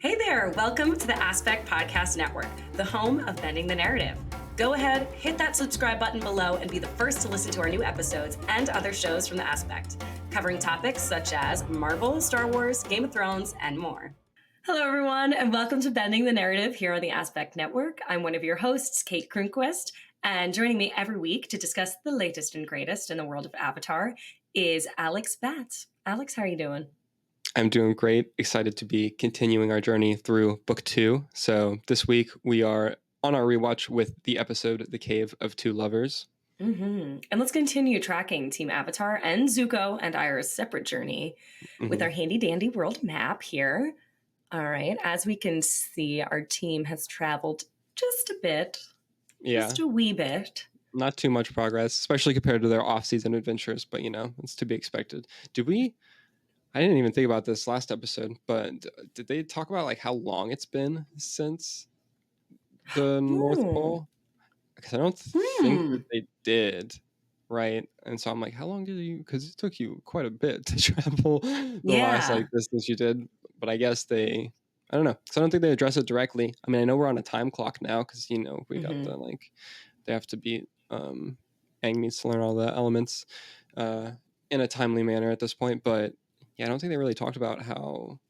Hey there, welcome to the Aspect Podcast Network, the home of Bending the Narrative. Go ahead, hit that subscribe button below and be the first to listen to our new episodes and other shows from the Aspect, covering topics such as Marvel, Star Wars, Game of Thrones, and more. Hello everyone, and welcome to Bending the Narrative here on the Aspect Network. I'm one of your hosts, Kate Kronquist, and joining me every week to discuss the latest and greatest in the world of Avatar is Alex Batts. Alex, how are you doing? I'm doing great. Excited to be continuing our journey through book 2. So this week we are on our rewatch with the episode The Cave of Two Lovers. And let's continue tracking Team Avatar and Zuko and Ira's separate journey with our handy dandy world map here. All right. As we can see, our team has traveled just a bit. Yeah. Just a wee bit. Not too much progress, especially compared to their off-season adventures, but it's to be expected. I didn't even think about this last episode, but did they talk about like how long it's been since the North Pole? Because I don't think that they did, right? And so I'm like, how long did you? Because it took you quite a bit to travel the last distance you did. But I guess I don't know. Because I don't think they address it directly. I mean, I know we're on a time clock now because we got they have to beat Aang needs to learn all the elements in a timely manner at this point, but. Yeah, I don't think they really talked about how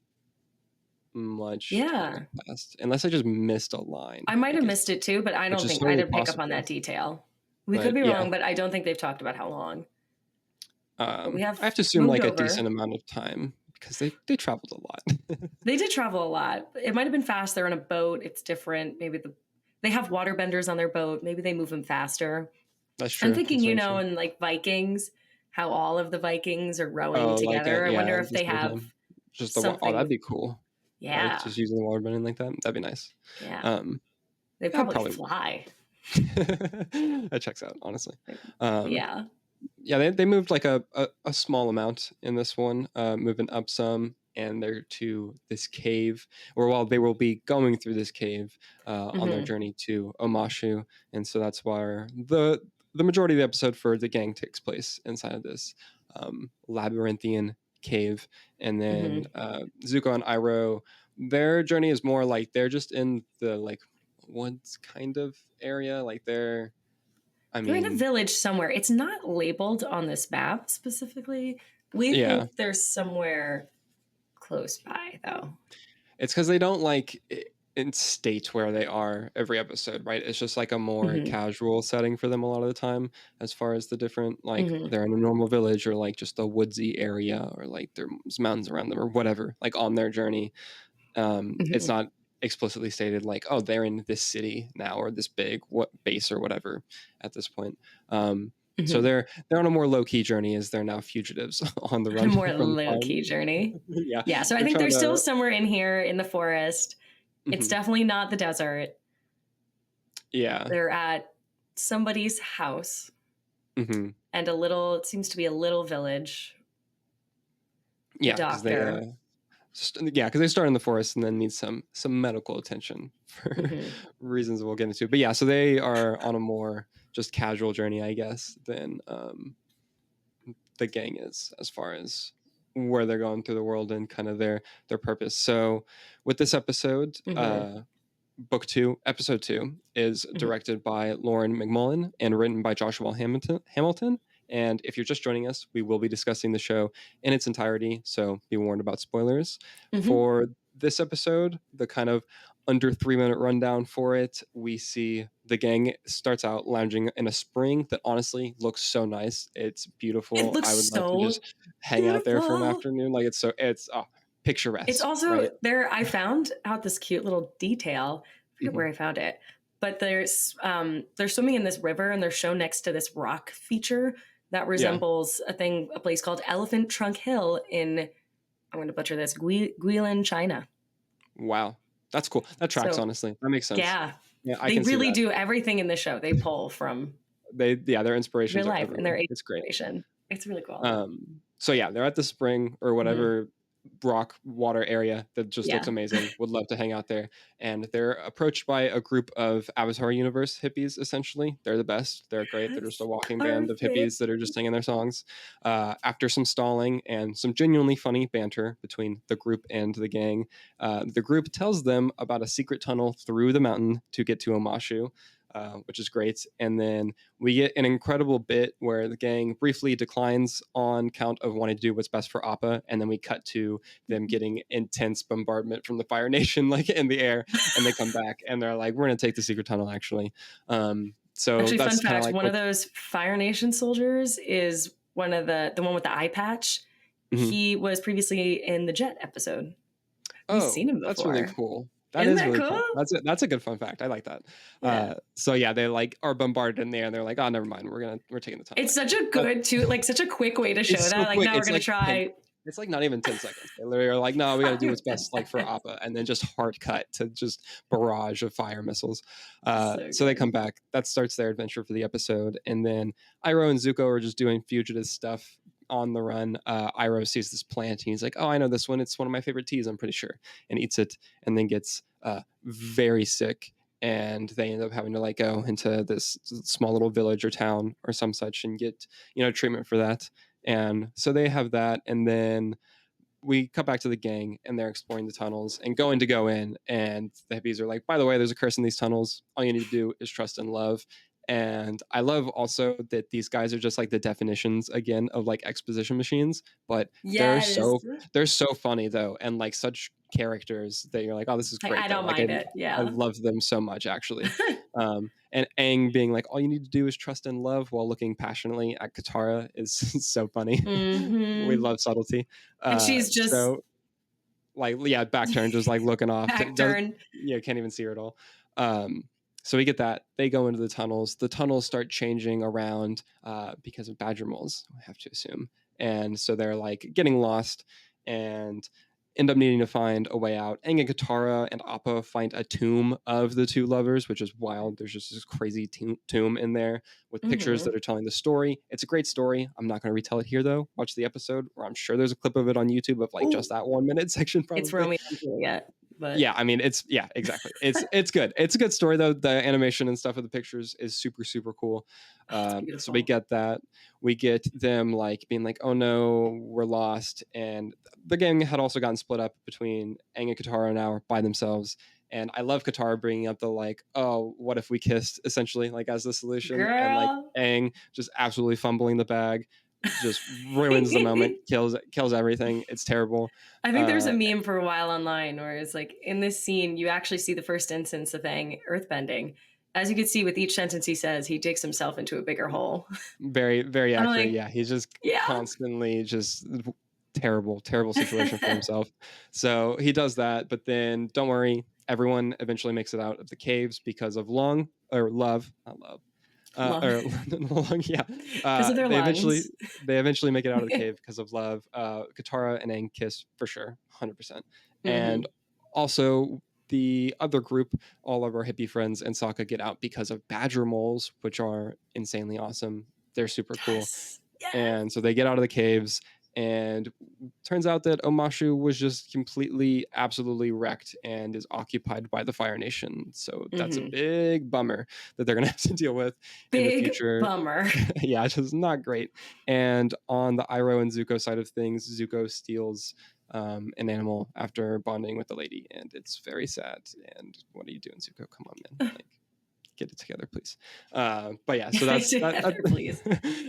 much time passed, unless I just missed a line. I might have missed it too, but I don't think I didn't pick up on that detail. We could be wrong, but I don't think they've talked about how long. I have to assume like a decent amount of time because they traveled a lot. They did travel a lot. It might have been fast. They're on a boat. It's different. Maybe they have waterbenders on their boat. Maybe they move them faster. That's true. I'm thinking, in like Vikings, how all of the Vikings are rowing together. I wonder if they have just something. That'd be cool. Yeah. Right? Just using the waterbending like that. That'd be nice. Yeah. They probably fly. That checks out, honestly. Yeah. Yeah, they moved like a small amount in this one, moving up some, and they're to this cave, or while they will be going through this cave on their journey to Omashu, and so that's why the majority of the episode for the gang takes place inside of this labyrinthian cave, and then Zuko and Iroh, their journey is more like they're just in the like woods kind of area, like they're in a village somewhere. It's not labeled on this map specifically. We think they're somewhere close by, though. It's because they don't state where they are every episode, right? It's just like a more casual setting for them a lot of the time, as far as the different they're in a normal village or like just a woodsy area or like there's mountains around them or whatever, like on their journey. It's not explicitly stated like, oh, they're in this city now or this big base or whatever at this point. So they're on a more low-key journey as they're now fugitives on the run. A more low-key journey. Yeah. So I think they're still somewhere in here in the forest. It's definitely not the desert. Yeah. They're at somebody's house. And it seems to be a little village. Yeah. Because they start in the forest and then need some medical attention for reasons we'll get into. But yeah, so they are on a more just casual journey, I guess, than the gang is as far as where they're going through the world and kind of their purpose. So with this episode, book 2, episode 2 is directed by Lauren McMullen and written by Joshua Hamilton. And if you're just joining us, we will be discussing the show in its entirety, so be warned about spoilers. For this episode, the kind of under 3-minute rundown for it, we see the gang starts out lounging in a spring that honestly looks so nice. It's beautiful. I would love to just hang out there for an afternoon. Like it's picturesque. It's also there. I found out this cute little detail. I forget where I found it, but they're swimming in this river and they're shown next to this rock feature that resembles a place called Elephant Trunk Hill in, I'm going to butcher this, Guilin, China. Wow. That's cool. That tracks, honestly. That makes sense. Yeah. They really do everything in the show. They pull from their inspirations real life and their it's great. It's really cool. So yeah, they're at the spring or whatever rock water area that just looks amazing. Would love to hang out there. And they're approached by a group of Avatar Universe hippies, essentially. They're the best. They're great. They're just a walking band of hippies that are just singing their songs. After some stalling and some genuinely funny banter between the group and the gang, the group tells them about a secret tunnel through the mountain to get to Omashu. Which is great. And then we get an incredible bit where the gang briefly declines on count of wanting to do what's best for Appa. And then we cut to them getting intense bombardment from the Fire Nation, like in the air. And they come back and they're like, we're going to take the secret tunnel, actually. So actually, that's fun fact, like one of those Fire Nation soldiers is one of the one with the eye patch. Mm-hmm. He was previously in the Jet episode. We've seen him before. That's really cool. Isn't that really cool? That's a good fun fact. I like that. Yeah. So yeah, they like are bombarded in there, and they're like, oh, never mind, we're taking the tunnel. It's such a good such a quick way to show that. So like now we're gonna try. It's like not even 10 seconds. They literally are like, no, we got to do what's best, like for Appa, and then just hard cut to just barrage of fire missiles. So they come back. That starts their adventure for the episode, and then Iroh and Zuko are just doing fugitive stuff on the run. Iroh sees this plant, and he's like, oh, I know this one. It's one of my favorite teas, I'm pretty sure, and eats it, and then gets very sick. And they end up having to like go into this small little village or town or some such and get, treatment for that. And so they have that. And then we cut back to the gang and they're exploring the tunnels and go in. And the hippies are like, by the way, there's a curse in these tunnels. All you need to do is trust and love. And I love also that these guys are just like the definitions again of like exposition machines, but they're so funny though. And like such characters that you're like, oh, this is great. I don't mind it. Yeah. I love them so much actually. And Aang being like, all you need to do is trust and love while looking passionately at Katara is so funny. Mm-hmm. We love subtlety. And she's just back turn, just like looking off. Back turn. Can't even see her at all. So we get that. They go into the tunnels. The tunnels start changing around because of badger moles, I have to assume. And so they're like getting lost and end up needing to find a way out. Aang and Katara and Appa find a tomb of the two lovers, which is wild. There's just this crazy tomb in there with pictures that are telling the story. It's a great story. I'm not going to retell it here, though. Watch the episode, or I'm sure there's a clip of it on YouTube of like just that 1 minute section. Probably. It's Romeo and Juliet. But yeah, I mean, exactly. It's good. It's a good story though. The animation and stuff of the pictures is super, super cool. So we get that. We get them like being like, oh no, we're lost. And the gang had also gotten split up between Aang and Katara now by themselves. And I love Katara bringing up the like, oh, what if we kissed, essentially, like as the solution. Girl. And like Aang just absolutely fumbling the bag. Just ruins the moment, kills everything. It's terrible. I think there's a meme for a while online where it's like in this scene you actually see the first instance of Aang earthbending. As you can see with each sentence he says, he digs himself into a bigger hole. Very, very accurate. Like, he's just constantly just terrible situation for himself. So he does that, but then don't worry, everyone eventually makes it out of the caves because of love, not love. Because of their lungs. They eventually make it out of the cave because of love. Katara and Aang kiss for sure, 100%. Mm-hmm. And also the other group, all of our hippie friends and Sokka get out because of badger moles, which are insanely awesome. They're super cool. Yes. And so they get out of the caves. And turns out that Omashu was just completely, absolutely wrecked and is occupied by the Fire Nation. So that's a big bummer that they're going to have to deal with in the future. Big bummer. Yeah, it's just not great. And on the Iroh and Zuko side of things, Zuko steals an animal after bonding with the lady. And it's very sad. And what are you doing, Zuko? Come on, man. Like, get it together, please. But yeah, so that's please.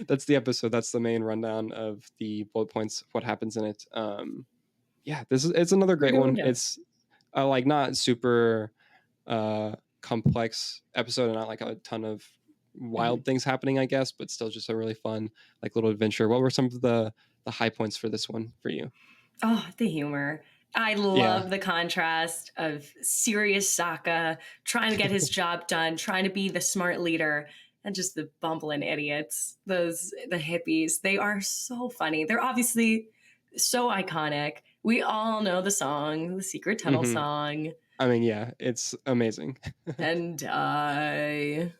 That's the episode. That's the main rundown of the bullet points, what happens in it. It's another great one. It's like not super complex episode and not like a ton of wild things happening, I guess, but still just a really fun like little adventure. What were some of the high points for this one for you? Oh, the humor. I love the contrast of serious Sokka trying to get his job done, trying to be the smart leader, and just the bumbling idiots, the hippies. They are so funny. They're obviously so iconic. We all know the song, the Secret Tunnel song. I mean, yeah, it's amazing. And it's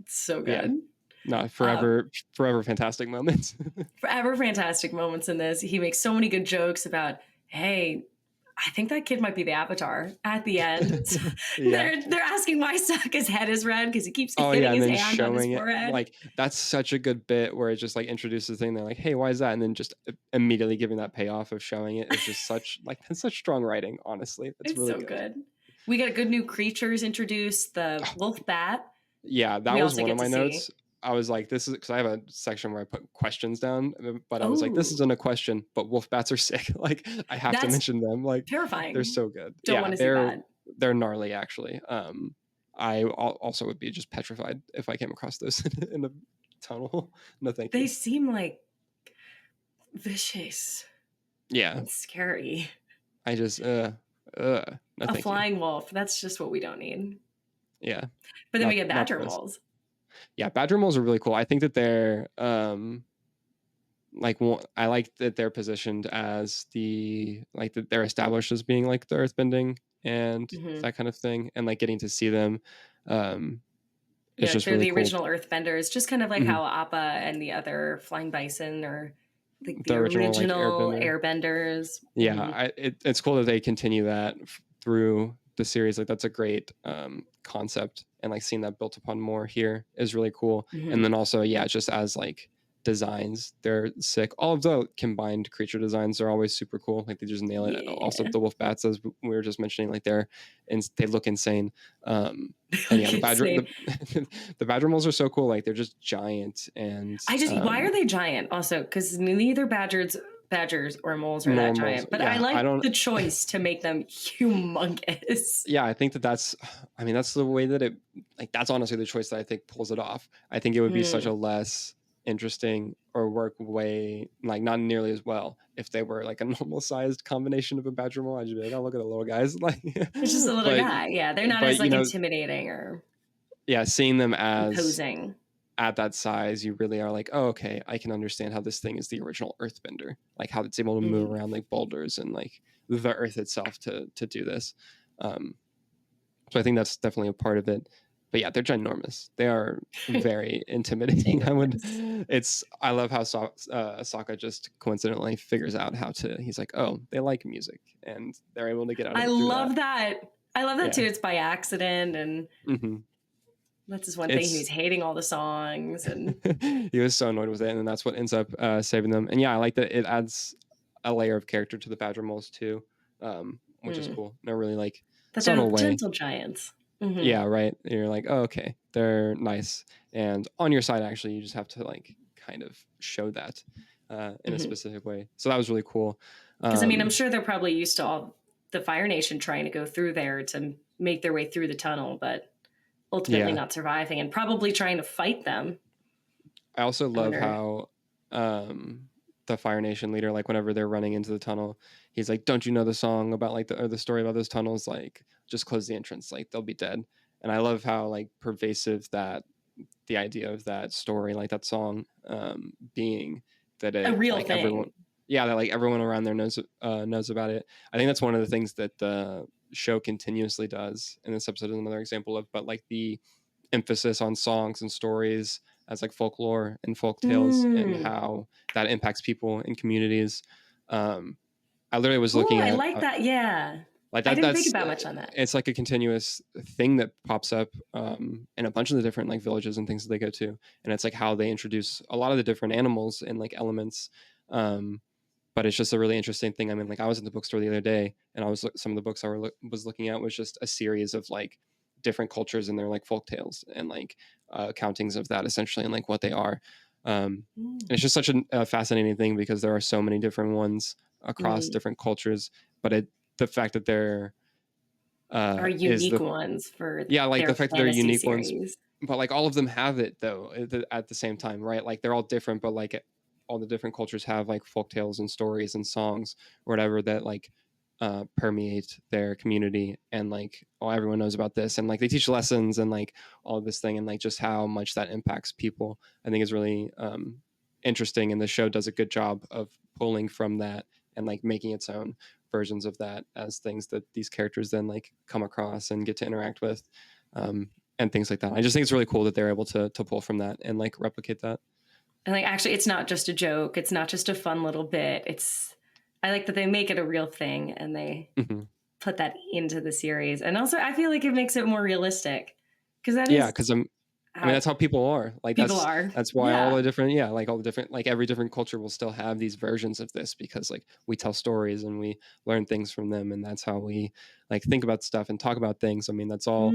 so good. Yeah. No, forever fantastic moments. Forever fantastic moments in this. He makes so many good jokes about, hey, I think that kid might be the Avatar at the end. Yeah. They're asking why Sokka's head is red because he keeps Oh hitting yeah, and his then hand on his showing it, forehead. like that's such a good bit where it just like introduces the thing. They're like, "Hey, why is that?" And then just immediately giving that payoff of showing it is just such like that's such strong writing. Honestly, it's It's really so good. good. We got good new creatures introduced. The wolf bat. Yeah, that We was also one of get to my see. notes. I was like, "This is," because I have a section where I put questions down, but I was like, "This Oh, isn't a question, but wolf bats are sick." Like, I have to that's mention them. Like, they're terrifying. so good. Don't Yeah, want to see that. they're gnarly actually. Also would be just petrified if I came across those in a tunnel. No, thank They you. seem like vicious Yeah, and scary. I just no, A thank you. flying wolf. That's just what we don't need. Yeah, But then we get not badger this. moles. Yeah, badger moles are really cool. I think that they're like I like that they're positioned as like that they're established as being like the earthbending and Mm-hmm. that kind of thing, and like getting to see them, um, Yeah, it's like just they're really the cool. original earthbenders, just kind of like Mhm. how Appa and the other flying bison are like The the original like original airbender. airbenders. Yeah, Mm-hmm. it's cool that they continue that through the series. Like that's a great concept, and like seeing that built upon more here is really cool. And Mm-hmm. then also, yeah, just as like designs, they're sick. All of the combined creature designs are always super cool. Like they just nail it. Also, Yeah. the wolf bats, as we were just mentioning, like they look insane. They And yeah, look insane. the badger moles are so cool. Like they're just giant and Why are they giant also? Because neither badgers or moles are that normals. giant. But I Yeah, I like don't. the choice to make them humongous. Yeah, I think that's I mean, that's the way that it like that's honestly the choice that I think pulls it off. I think it would be such Mm. a less interesting or work way like not nearly as well if they were like a normal sized combination of a badger mole. I'd just be like, oh, look at the little guys. Like It's just a little but guy. Yeah, they're not as you like know, intimidating or yeah, seeing them as imposing. at that size, you really are like, oh, okay, I can understand how this thing is the original earthbender, like how it's able to move Mm-hmm. around like boulders and like the earth itself to do this. Um, So I think that's definitely a part of it. But yeah, they're ginormous. They are very intimidating. Ginormous. I love how Sokka just coincidentally figures out how to, he's like, oh, they like music and they're able to get out of I it through that. love that. I love that Yeah. too. It's by accident, and hmm that's his one thing. It's, He's hating all the songs, and he was so annoyed with it. And that's what ends up saving them. And yeah, I like that it adds a layer of character to the Badger Moles too, which is cool in a really like that they're subtle way. gentle giants. Mm-hmm. Yeah, right. You're like, oh, okay, they're nice. And on your side, actually, you just have to like kind of show that in a Mm-hmm. specific way. So that was really cool. Because I mean, I'm sure they're probably used to all the Fire Nation trying to go through there to make their way through the tunnel, but ultimately Yeah. not surviving and probably trying to fight them. I also I love wonder. how the Fire Nation leader, like whenever they're running into the tunnel, he's like, "Don't you know the song about like the story about those tunnels? Like, just close the entrance. Like, they'll be dead." And I love how like pervasive that the idea of that story, like that song, being that A it real like everyone, thing. yeah, that like everyone around there knows about it. I think that's one of the things that the show continuously does, and this episode is another example of. But like the emphasis on songs and stories as like folklore and folk tales and Mm. how that impacts people and communities. Um, I literally was Oh, looking I at like that. Yeah. like I that. didn't think That's about much on that. it's like a continuous thing that pops up in a bunch of the different like villages and things that they go to, and it's like how they introduce a lot of the different animals and like elements. Um, but it's just a really interesting thing. I mean, like I was in the bookstore the other day, and some of the books was looking at was just a series of like different cultures and their like folk tales and like countings of that essentially and like what they are. And it's just such a fascinating thing because there are so many different ones across Mm. different cultures. But the fact that there Are is unique the ones for yeah, like their the fact that they're fantasy unique ones, series. but like all of them have it though at the same time, right? Like they're all different, but like all the different cultures have like folk tales and stories and songs or whatever that like permeate their community, and like oh, everyone knows about this, and like they teach lessons and like all this thing, and like just how much that impacts people. I think is really interesting, and the show does a good job of pulling from that and like making its own versions of that as things that these characters then like come across and get to interact with, and things like that. I just think it's really cool that they're able to pull from that and like replicate that. And like actually it's not just a joke, it's not just a fun little bit. I like that they make it a real thing and they put that into the series. And also, I feel like it makes it more realistic because that is because that's how people are. Like that's why all the different, like all the different, like every different culture will still have these versions of this because like we tell stories and we learn things from them, and that's how we like think about stuff and talk about things. I mean, that's all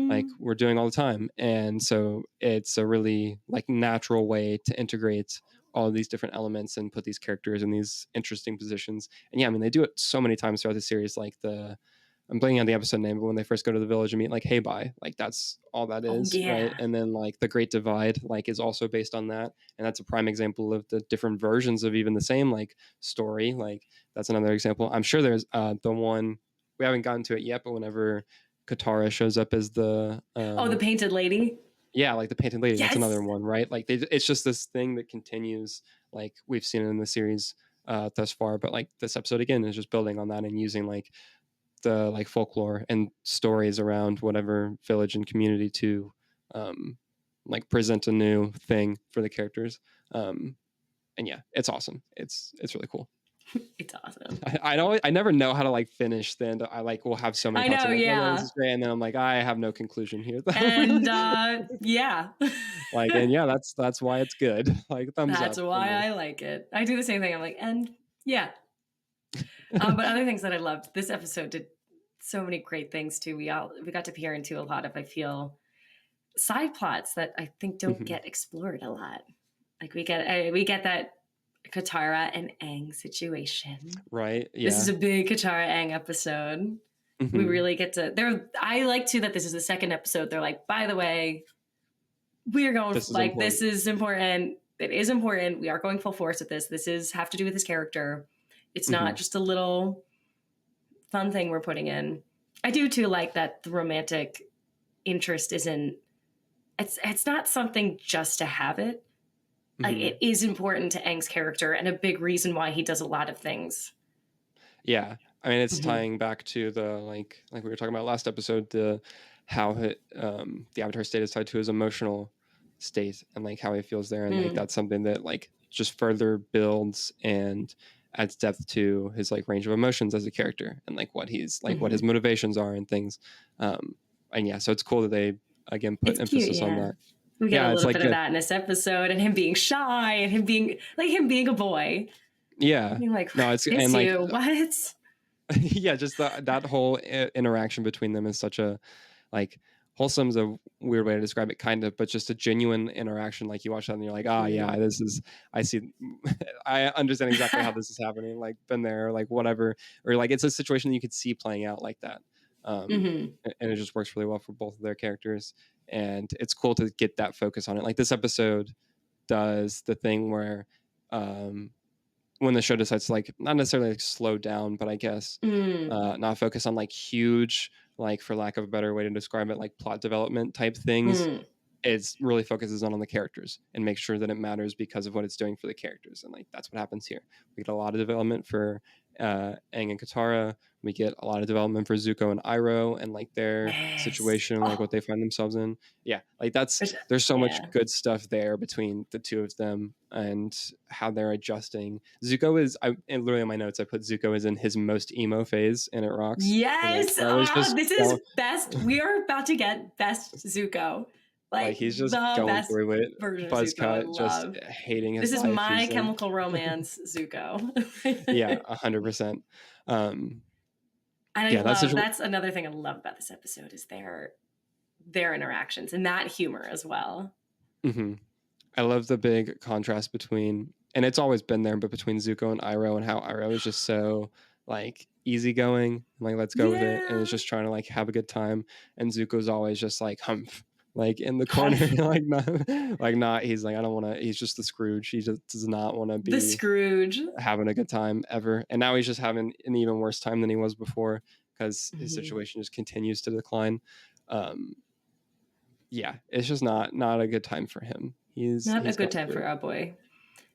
like we're doing all the time, and so it's a really like natural way to integrate all of these different elements and put these characters in these interesting positions. And I mean, they do it so many times throughout the series, like I'm blanking on the episode name, but when they first go to the village and meet like Heibai, like that's all that is, right? And then like the Great Divide, like is also based on that, and that's a prime example of the different versions of even the same like story. Like that's another example. I'm sure there's the one we haven't gotten to it yet, but whenever Katara shows up as the the painted lady. Yeah, like the painted lady. Yes! That's another one, right? Like it's just this thing that continues. Like we've seen it in the series thus far, but like this episode again is just building on that and using like the like folklore and stories around whatever village and community to like present a new thing for the characters. And it's awesome. It's really cool. It's awesome. I never know how to like finish the end. I like will have so many thoughts. I know, like, yeah, this is great, and then I'm like, I have no conclusion here. And like, and that's why it's good. Like thumbs up. That's why I like it. I do the same thing. I'm like, and but other things that I loved, this episode did so many great things too. We got to peer into a lot of, I feel, side plots that I think don't get explored a lot. Like we get that Katara and Aang situation. Right. Yeah. This is a big Katara Aang episode. We really get to I like too that this is the second episode. They're like, by the way, we're going this is important. It is important. We are going full force with this. This is have to do with his character. It's not just a little fun thing we're putting in. I do too like that the romantic interest isn't. It's not something just to have it. Like it is important to Aang's character and a big reason why he does a lot of things. Yeah, I mean it's tying back to the like we were talking about last episode, how the Avatar state is tied to his emotional state and like how he feels there, and like that's something that like just further builds and adds depth to his like range of emotions as a character and like what he's like what his motivations are and things. And so it's cool that they again put emphasis on that. We get a little bit of that in this episode, and him being shy and him being a boy. Yeah. Being like, no, it's and like what? Yeah, just that whole interaction between them is such a like wholesome's a weird way to describe it, kind of, but just a genuine interaction. Like you watch that and you're like, this is I see I understand exactly how this is happening, like been there, like whatever, or like it's a situation that you could see playing out like that. And it just works really well for both of their characters, and it's cool to get that focus on it. Like this episode does the thing where when the show decides to like not necessarily like slow down, but I guess not focus on like huge, like for lack of a better way to describe it, like plot development type things. It really focuses on the characters and makes sure that it matters because of what it's doing for the characters. And like that's what happens here. We get a lot of development for Aang and Katara. We get a lot of development for Zuko and Iroh and like their situation and like what they find themselves in. Yeah, like there's so much good stuff there between the two of them and how they're adjusting. Zuko is and literally in my notes I put Zuko is in his most emo phase and it rocks. Yes, this is best. We are about to get best Zuko. Like he's just going through it. Buzzcut, just hating his life. This is My Chemical Romance Zuko. Yeah, 100%. And that's another thing I love about this episode is their interactions and that humor as well. I love the big contrast between, and it's always been there, but between Zuko and Iroh, and how Iroh is just so like easygoing, like let's go with it, and it's just trying to like have a good time, and Zuko's always just like humph, like in the corner, not. He's like I don't want to. He's just the Scrooge. He just does not want to be the Scrooge having a good time ever, and now he's just having an even worse time than he was before because his situation just continues to decline. It's just not a good time for him. He's a good time for our boy.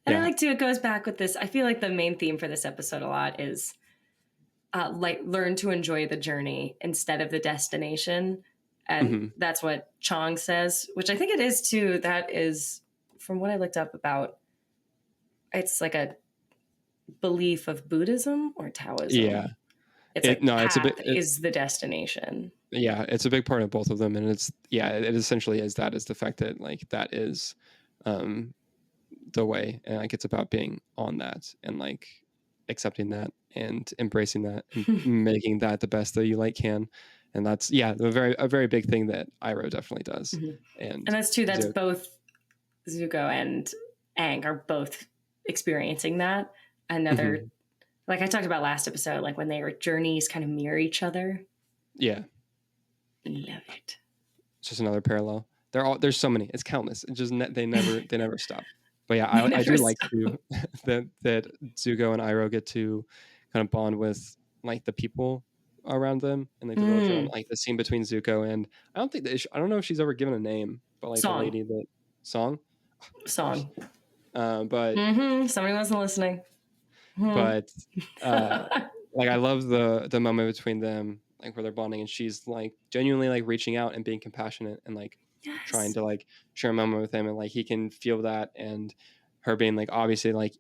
And I like too, it goes back with this. I feel like the main theme for this episode a lot is like learn to enjoy the journey instead of the destination. And that's what Chong says, which I think it is too. That is from what I looked up about. It's like belief of Buddhism or Taoism. Yeah. It's like it's a path bit. is the destination. Yeah, it's a big part of both of them, and it essentially is the fact that like that is um the way, and like it's about being on that and like accepting that and embracing that and making that the best that you like can. And that's a very big thing that Iroh definitely does. And And that's true. That's both Zuko and Aang are both experiencing that. Another like I talked about last episode, like when their journeys kind of mirror each other. Yeah. Love it. It's just another parallel. There's so many. It's countless. It just they never stop. But yeah, I do like too that Zuko and Iroh get to kind of bond with like the people around them, and like the village around, like the scene between Zuko and I don't know if she's ever given a name, but like Song. the lady that Song. But somebody wasn't listening. But like I love the moment between them, like where they're bonding, and she's like genuinely like reaching out and being compassionate and like trying to like share a moment with him, and like he can feel that, and her being like obviously like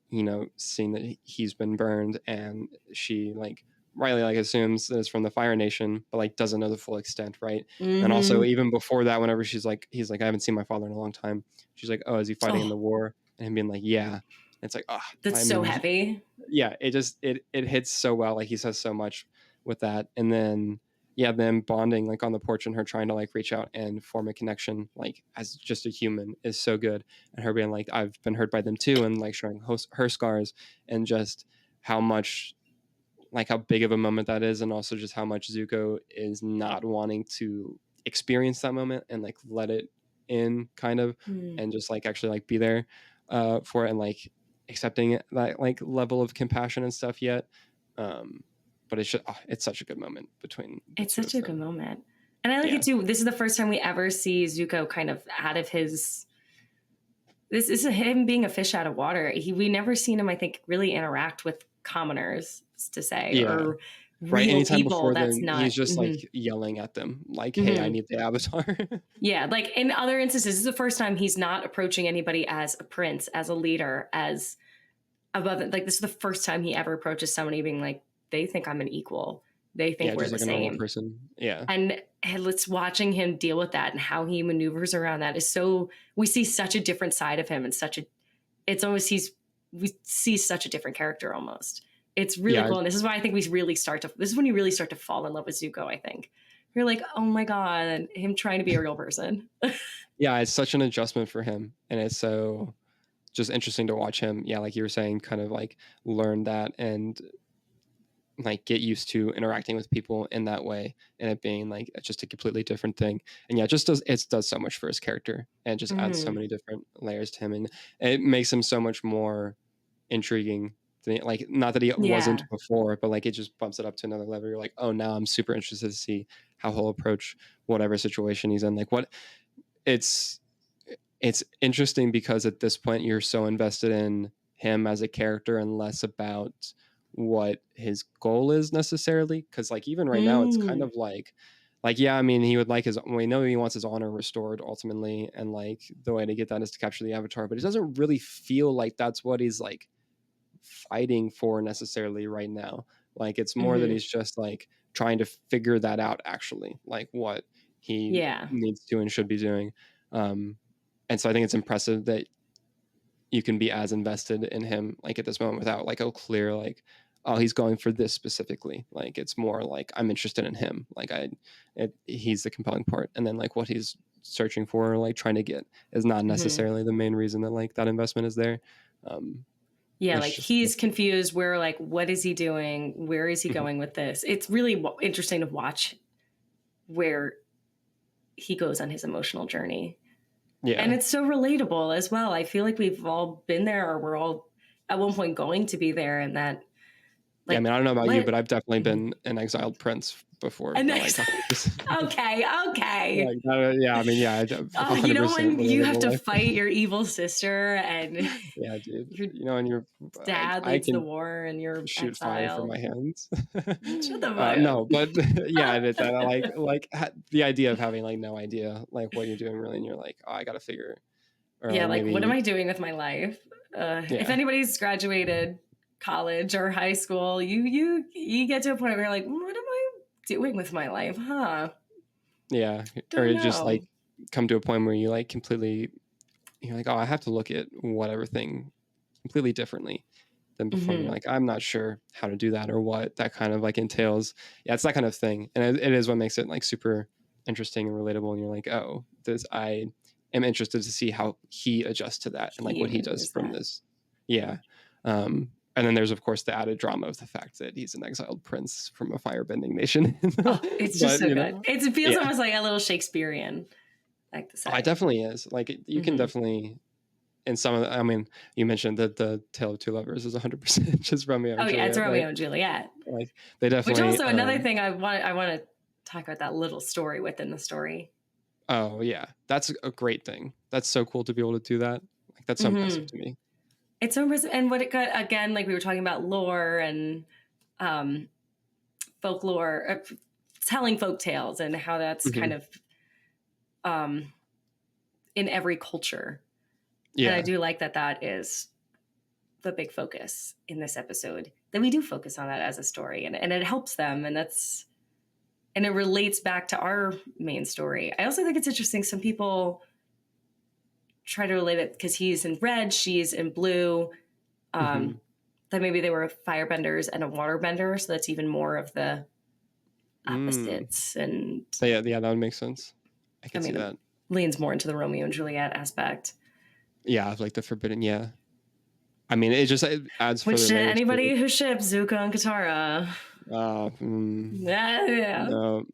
seeing that he's been burned, and she like rightly like assumes that it's from the Fire Nation, but like doesn't know the full extent, right? And also even before that, whenever he's like I haven't seen my father in a long time, she's like, oh, is he fighting in the war? And him being like, yeah. It's like, oh, that's so heavy. Yeah, it hits so well. Like he says so much with that, and then them bonding like on the porch, and her trying to like reach out and form a connection like as just a human is so good, and her being like, I've been hurt by them too, and like showing her scars, and just how much like how big of a moment that is, and also just how much Zuko is not wanting to experience that moment and like let it in kind of, and just like actually like be there for it, and like accepting that like level of compassion and stuff yet. But it's such a good moment between it's such a good moment, and I like it too. This is the first time we ever see Zuko kind of out of his, this is him being a fish out of water. We never seen him, I think, really interact with commoners, to say, or right. real Anytime people. before That's then, not, he's just like yelling at them like, hey, I need the avatar. Yeah, like in other instances, this is the first time he's not approaching anybody as a prince, as a leader, as above it. Like this is the first time he ever approaches somebody being like, they think I'm an equal. They think we're just the like a same normal person. Yeah. And let's watching him deal with that and how he maneuvers around that is so, we see such a different side of him, and we see such a different character almost. It's really cool. And this is why I think this is when you really start to fall in love with Zuko, I think. You're like, oh my God, and him trying to be a real person. Yeah, it's such an adjustment for him. And it's so just interesting to watch him. Yeah, like you were saying, kind of like learn that and like get used to interacting with people in that way, and it being like just a completely different thing. And yeah, it does so much for his character, and just adds so many different layers to him, and it makes him so much more intriguing. Like not that he wasn't before, but like it just bumps it up to another level. You're like, oh, now I'm super interested to see how he'll approach whatever situation he's in. Like it's interesting because at this point you're so invested in him as a character and less about what his goal is necessarily. Because like even right now it's kind of like yeah, I mean he would like we know he wants his honor restored ultimately, and like the way to get that is to capture the avatar, but it doesn't really feel like that's what he's like fighting for necessarily right now. Like it's more that he's just like trying to figure that out actually, like what he needs to and should be doing. And so I think it's impressive that you can be as invested in him like at this moment without like a clear like, oh, he's going for this specifically. Like it's more like I'm interested in him. Like he's the compelling part, and then like what he's searching for, like trying to get, is not necessarily the main reason that like that investment is there. Like he's confused. We're like, what is he doing? Where is he going with this? It's really interesting to watch where he goes on his emotional journey. Yeah. And it's so relatable as well. I feel like we've all been there, or we're all at one point going to be there. And that, like, I mean, I don't know about you, but I've definitely been an exiled prince before. Okay. Like, yeah, I mean, yeah. 100% you know when you have to fight your evil sister, and yeah, dude. And your dad leads the war, and you're shoot exile. Fire from my hands. Shut the fuck no, but yeah, it's like the idea of having like no idea like what you're doing really, and you're like, oh, I got to figure. Or, like maybe, what am I doing with my life? If anybody's graduated college or high school, you get to a point where you're like, what am I doing with my life? Huh? Yeah. Or Don't you just know. like come to a point where you like completely, you're like, oh, I have to look at whatever thing completely differently than before. And you're like, I'm not sure how to do that or what that kind of like entails. Yeah, it's that kind of thing. And it is what makes it like super interesting and relatable. And you're like, oh, I am interested to see how he adjusts to that and like He what he does maneuvers from that. this. Yeah. And then there's of course the added drama of the fact that he's an exiled prince from a firebending nation. Oh, it's just But so good. It feels yeah, almost like a little Shakespearean, I like to say. it definitely is. Like you can definitely, in some of the, I mean, you mentioned that the Tale of Two Lovers is 100% just Romeo and Oh yeah, it's Juliet, right? Romeo and Juliet. Like they Which definitely. also another thing I want to talk about, that little story within the story. Oh yeah, that's a great thing. That's so cool to be able to do that. Like that's so impressive to me. It's so impressive, and what it got, again, like we were talking about lore and folklore, telling folk tales, and how that's kind of in every culture. Yeah, and I do like that is the big focus in this episode, that we do focus on that as a story, and it helps them, and it relates back to our main story. I also think it's interesting, some people try to relate it because he's in red, she's in blue, that maybe they were firebenders and a waterbender, so that's even more of the opposites. And so yeah, that would make sense. I can see that. Leans more into the Romeo and Juliet aspect. Yeah, like the forbidden. Yeah, I mean, it adds further layers. Anybody who ships Zuko and Katara. Yeah. No.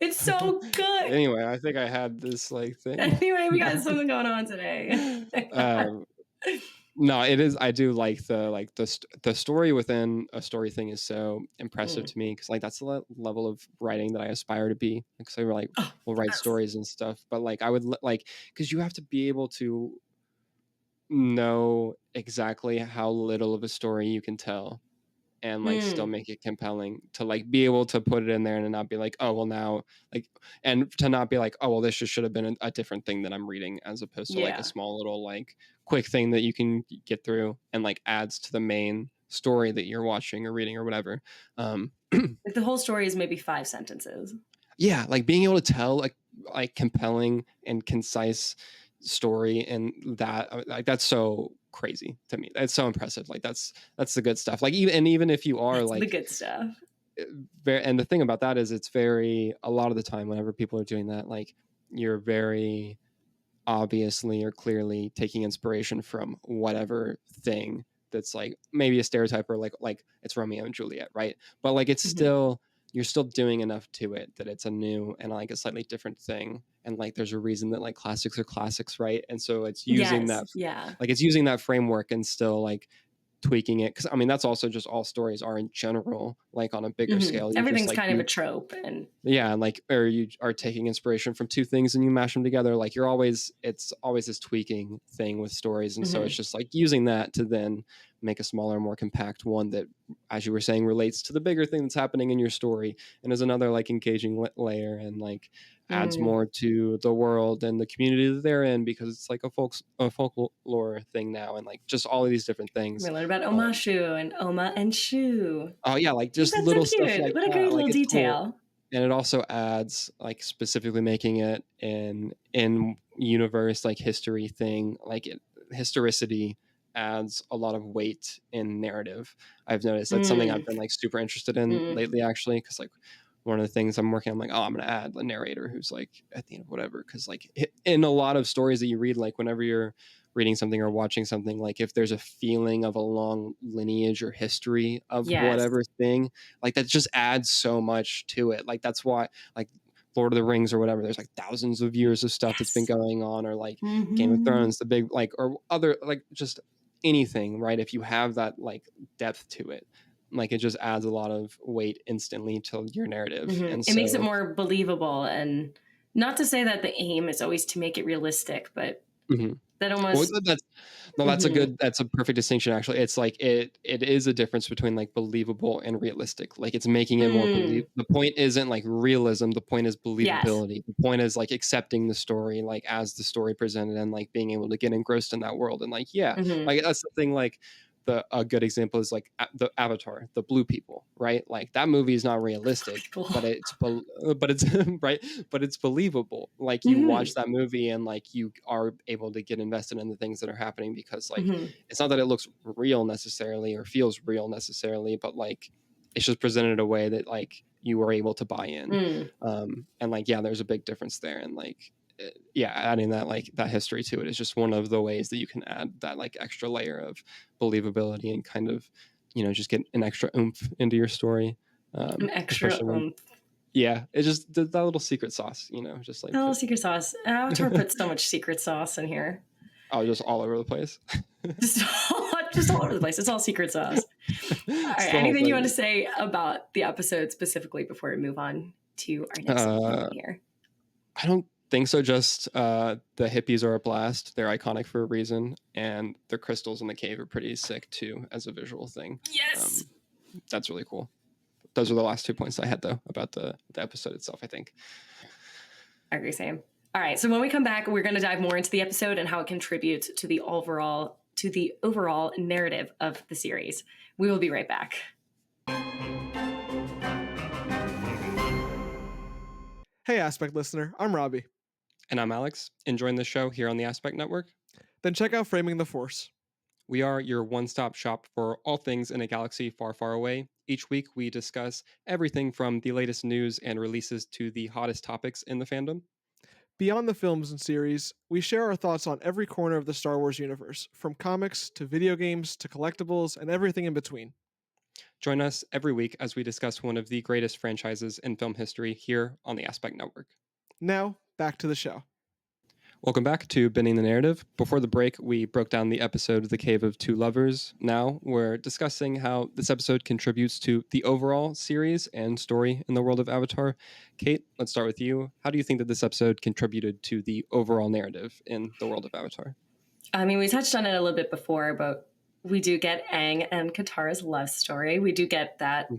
It's so good. Anyway, I think I had this like thing. Anyway, we got something going on today. No, it is. I do like the story within a story thing is so impressive to me, because like that's the level of writing that I aspire to be. Because I like will write stories and stuff, but like I would like, because you have to be able to know exactly how little of a story you can tell and like still make it compelling, to like be able to put it in there and not be like, oh well, now like, and to not be like, oh well, this just should have been a different thing that I'm reading, as opposed to like a small little like quick thing that you can get through and like adds to the main story that you're watching or reading or whatever. Like the whole story is maybe 5 sentences. Yeah, like being able to tell like compelling and concise story, and that like that's so crazy to me. That's so impressive. Like that's the good stuff. Like even if you are That's like the good stuff. and the thing about that is it's very, a lot of the time whenever people are doing that, like you're very obviously or clearly taking inspiration from whatever thing that's like maybe a stereotype, or like it's Romeo and Juliet, right? But like it's still, you're still doing enough to it that it's a new and like a slightly different thing, and like there's a reason that like classics are classics, right? And so it's using that, like it's using that framework and still like tweaking it, because I mean that's also just all stories are in general, like on a bigger scale. Everything's just, like, kind of a trope, and yeah, like, or you are taking inspiration from two things and you mash them together. Like it's always this tweaking thing with stories, and so it's just like using that to then make a smaller, more compact one that, as you were saying, relates to the bigger thing that's happening in your story, and is another like engaging layer, and like adds more to the world and the community that they're in, because it's like a folklore thing now, and like just all of these different things. We learned about Omashu and Oma and Shu. Oh yeah, like just little so stuff like what a that. great Like little it's detail. cool. And it also adds like specifically making it in universe like history thing, like historicity adds a lot of weight in narrative. I've noticed that's something I've been like super interested in lately, actually, because like one of the things I'm working on, I'm like, oh, I'm gonna add a narrator who's like at the end of whatever, because like in a lot of stories that you read, like whenever you're reading something or watching something, like if there's a feeling of a long lineage or history of whatever thing, like that just adds so much to it. Like that's why like Lord of the Rings or whatever, there's like thousands of years of stuff that's been going on, or like Game of Thrones, the big like, or other like just anything, right? If you have that like depth to it, like it just adds a lot of weight instantly to your narrative. And it makes it more believable, and not to say that the aim is always to make it realistic, but That Well, almost. that's a perfect distinction, actually. It's like it is a difference between like believable and realistic. Like it's making it more Mm, the point isn't like realism, the point is yes. believability. The point is like accepting the story like as the story presented and like being able to get engrossed in that world. And like, yeah, Hmm. like that's the thing. Like a good example is like the Avatar, the blue people, right? Like that movie is not realistic, People. but it's right, but it's believable. Like you Hmm. watch that movie and like you are able to get invested in the things that are happening because like Hmm. it's not that it looks real necessarily or feels real necessarily, but like it's just presented in a way that like you were able to buy in. Mm. And like yeah, there's a big difference there. And like yeah, adding that like that history to it is just one of the ways that you can add that like extra layer of believability and kind of just get an extra oomph into your story, An extra especially when yeah, it's just that little secret sauce, just like a little put secret sauce. Avatar puts so much secret sauce in here. oh, just all over the place. Just just all over the place. It's all secret sauce. All It's right. the whole Anything you want to thing. say about the episode specifically before we move on to our next uh segment here? I don't think so. Just the hippies are a blast. They're iconic for a reason, and the crystals in the cave are pretty sick too as a visual thing. Yes. Um, that's really cool. Those are the last 2 points I had though about the episode itself, I think. I agree, same. All right. So when we come back, we're going to dive more into the episode and how it contributes to the overall narrative of the series. We will be right back. Hey, Aspect listener, I'm Robbie. And I'm Alex, enjoying the show here on the Aspect Network. Then check out Framing the Force. We are your one-stop shop for all things in a galaxy far, far away. Each week, we discuss everything from the latest news and releases to the hottest topics in the fandom. Beyond the films and series, we share our thoughts on every corner of the Star Wars universe, from comics to video games to collectibles and everything in between. Join us every week as we discuss one of the greatest franchises in film history here on the Aspect Network. Now, back to the show. Welcome back to Bending the Narrative. Before the break, we broke down the episode The Cave of Two Lovers. Now we're discussing how this episode contributes to the overall series and story in the world of Avatar. Kate, let's start with you. How do you think that this episode contributed to the overall narrative in the world of Avatar? I mean, we touched on it a little bit before, but we do get Aang and Katara's love story. We do get that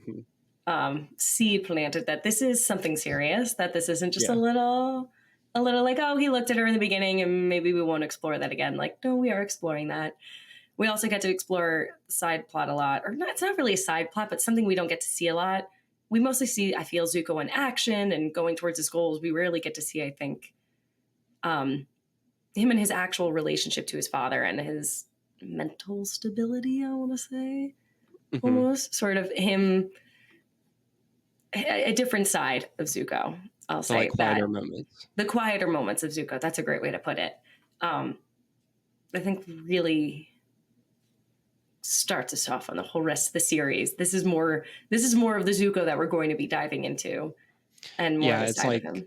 seed planted that this is something serious, that this isn't just a little like, oh, he looked at her in the beginning and maybe we won't explore that again. Like, no, we are exploring that. We also get to explore side plot a lot, or not, it's not really a side plot, but something we don't get to see a lot. We mostly see, I feel, Zuko in action and going towards his goals. We rarely get to see, I think, him and his actual relationship to his father and his mental stability, I want to say, almost sort of him, a different side of Zuko. I'll say like quieter that moments. The quieter moments of Zuko. That's a great way to put it. I think really starts us off on the whole rest of the series. This is more of the Zuko that we're going to be diving into, and more of the side of him.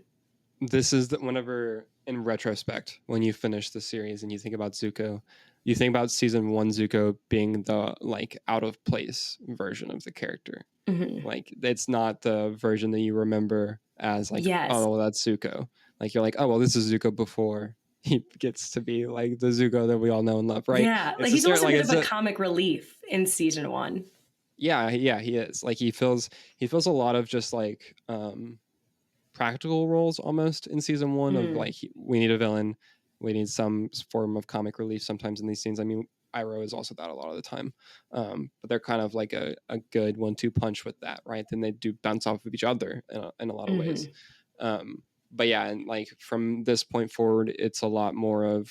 This is whenever in retrospect, when you finish the series and you think about Zuko, you think about season 1 Zuko being the like out of place version of the character. Mm-hmm. Like it's not the version that you remember as like, oh, well, that's Zuko. Like you're like, oh, well, this is Zuko before he gets to be like the Zuko that we all know and love, right? Yeah, like he's also a bit of a comic relief in season 1. Yeah, he is. Like he fills a lot of just like practical roles almost in season 1 of like we need a villain, we need some form of comic relief sometimes in these scenes. I mean, Iroh is also that a lot of the time, but they're kind of like a good 1-2 punch with that, right? Then they do bounce off of each other in a lot of ways. But yeah, and like from this point forward, it's a lot more of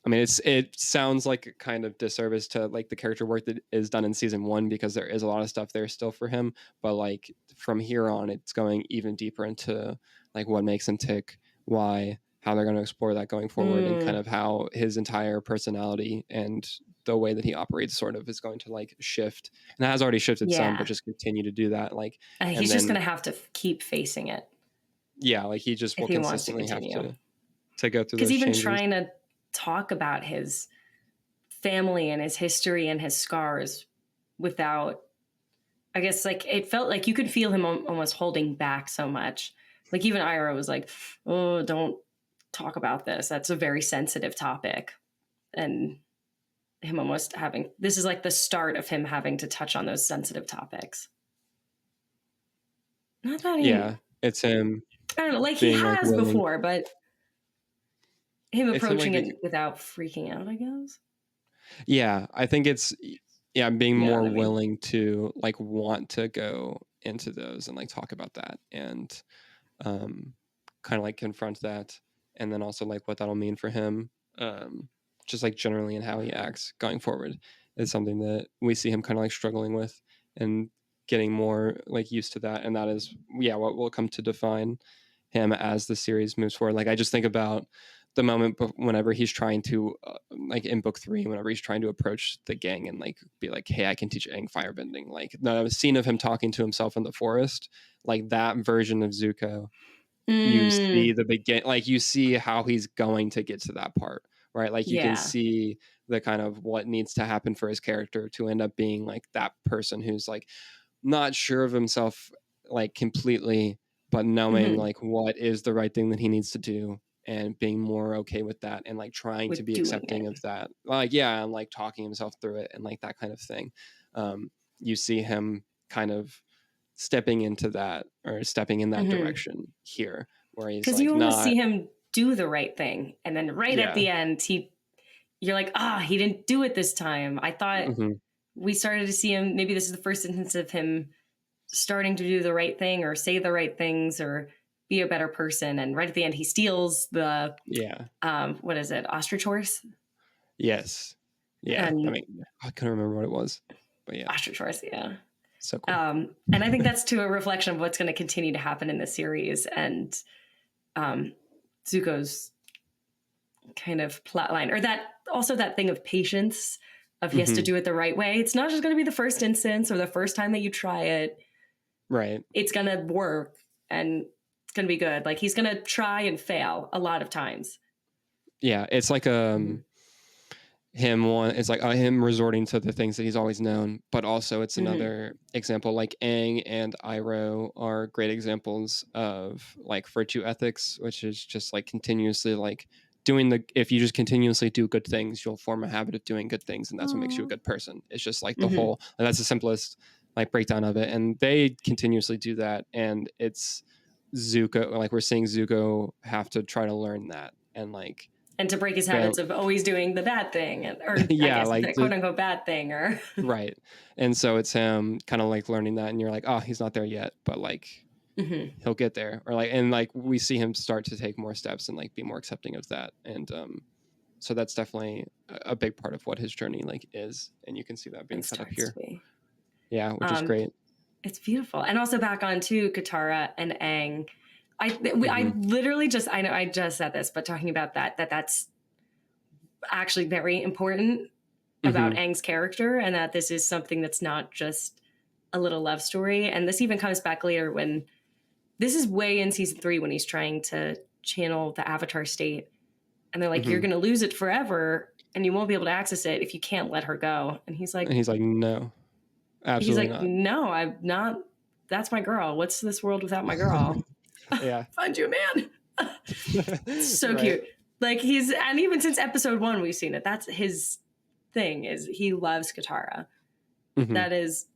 I mean, it sounds like a kind of disservice to like the character work that is done in season 1 because there is a lot of stuff there still for him. But like from here on, it's going even deeper into like what makes him tick, why, how they're going to explore that going forward, and kind of how his entire personality and the way that he operates sort of is going to like shift, and it has already shifted some, but just continue to do that. Like he's just going to have to keep facing it. Yeah, like he just will consistently have to go through those changes. Because even trying to talk about his family and his history and his scars without, I guess, like it felt like you could feel him almost holding back so much. Like even Iroh was like, oh, don't talk about this. That's a very sensitive topic. And him almost having, this is like the start of him having to touch on those sensitive topics. Not that it's him. I don't know, like he being, like, has willing. before, but him It's him, approaching like, it without freaking out, I guess. Yeah, I think it's being Yeah, more I mean, willing to like want to go into those and like talk about that and kind of like confront that, and then also like what that'll mean for him, just like generally in how he acts going forward is something that we see him kind of like struggling with and getting more like used to that, and that is what will come to define him as the series moves forward. Like I just think about the moment whenever he's trying to like in book 3, whenever he's trying to approach the gang and like be like, hey, I can teach Aang firebending, like the scene of him talking to himself in the forest, like that version of Zuko, you see the begin, like you see how he's going to get to that part, right? Like you can see the kind of what needs to happen for his character to end up being like that person who's like not sure of himself like completely, but knowing like what is the right thing that he needs to do and being more okay with that and like trying to with be doing accepting it. of that, like and like talking himself through it and like that kind of thing. You see him kind of stepping into that or stepping in that direction here, where he's because like you almost not see him do the right thing, and then right at the end you're like, he didn't do it this time. I thought we started to see him, maybe this is the first instance of him starting to do the right thing or say the right things or be a better person, and right at the end he steals the what is it, ostrich horse? Yes. I mean, I couldn't remember what it was, but ostrich horse. So cool. And I think that's to a reflection of what's going to continue to happen in the series, and Zuko's kind of plot line, or that also that thing of patience, of he has to do it the right way. It's not just going to be the first instance or the first time that you try it. Right. It's going to work and it's going to be good. Like he's going to try and fail a lot of times. Yeah. It's like, it's like him resorting to the things that he's always known, but also it's another example. Like Aang and Iroh are great examples of like virtue ethics, which is just like continuously like if you just continuously do good things, you'll form a habit of doing good things, and that's what makes you a good person. It's just like the whole, and that's the simplest like breakdown of it, and they continuously do that, and it's Zuko, like we're seeing Zuko have to try to learn that and to break his habits of always doing the bad thing, or I guess like the quote unquote bad thing, or right. And so it's him kind of like learning that, and you're like, oh, he's not there yet, but like he'll get there, or like, and like we see him start to take more steps and like be more accepting of that, and so that's definitely a big part of what his journey like is, and you can see that being set up here. Which is great. It's beautiful. And also back on to Katara and Aang. I literally just, I know I just said this, but talking about that's actually very important about Aang's character, and that this is something that's not just a little love story. And this even comes back later when this is way in season 3 when he's trying to channel the Avatar state, and they're like, you're going to lose it forever and you won't be able to access it if you can't let her go. And he's like, no, absolutely not. No, I'm not. That's my girl. What's this world without my girl? Find you a man. So cute. Like and even since episode 1, we've seen it. That's his thing, is he loves Katara. That is,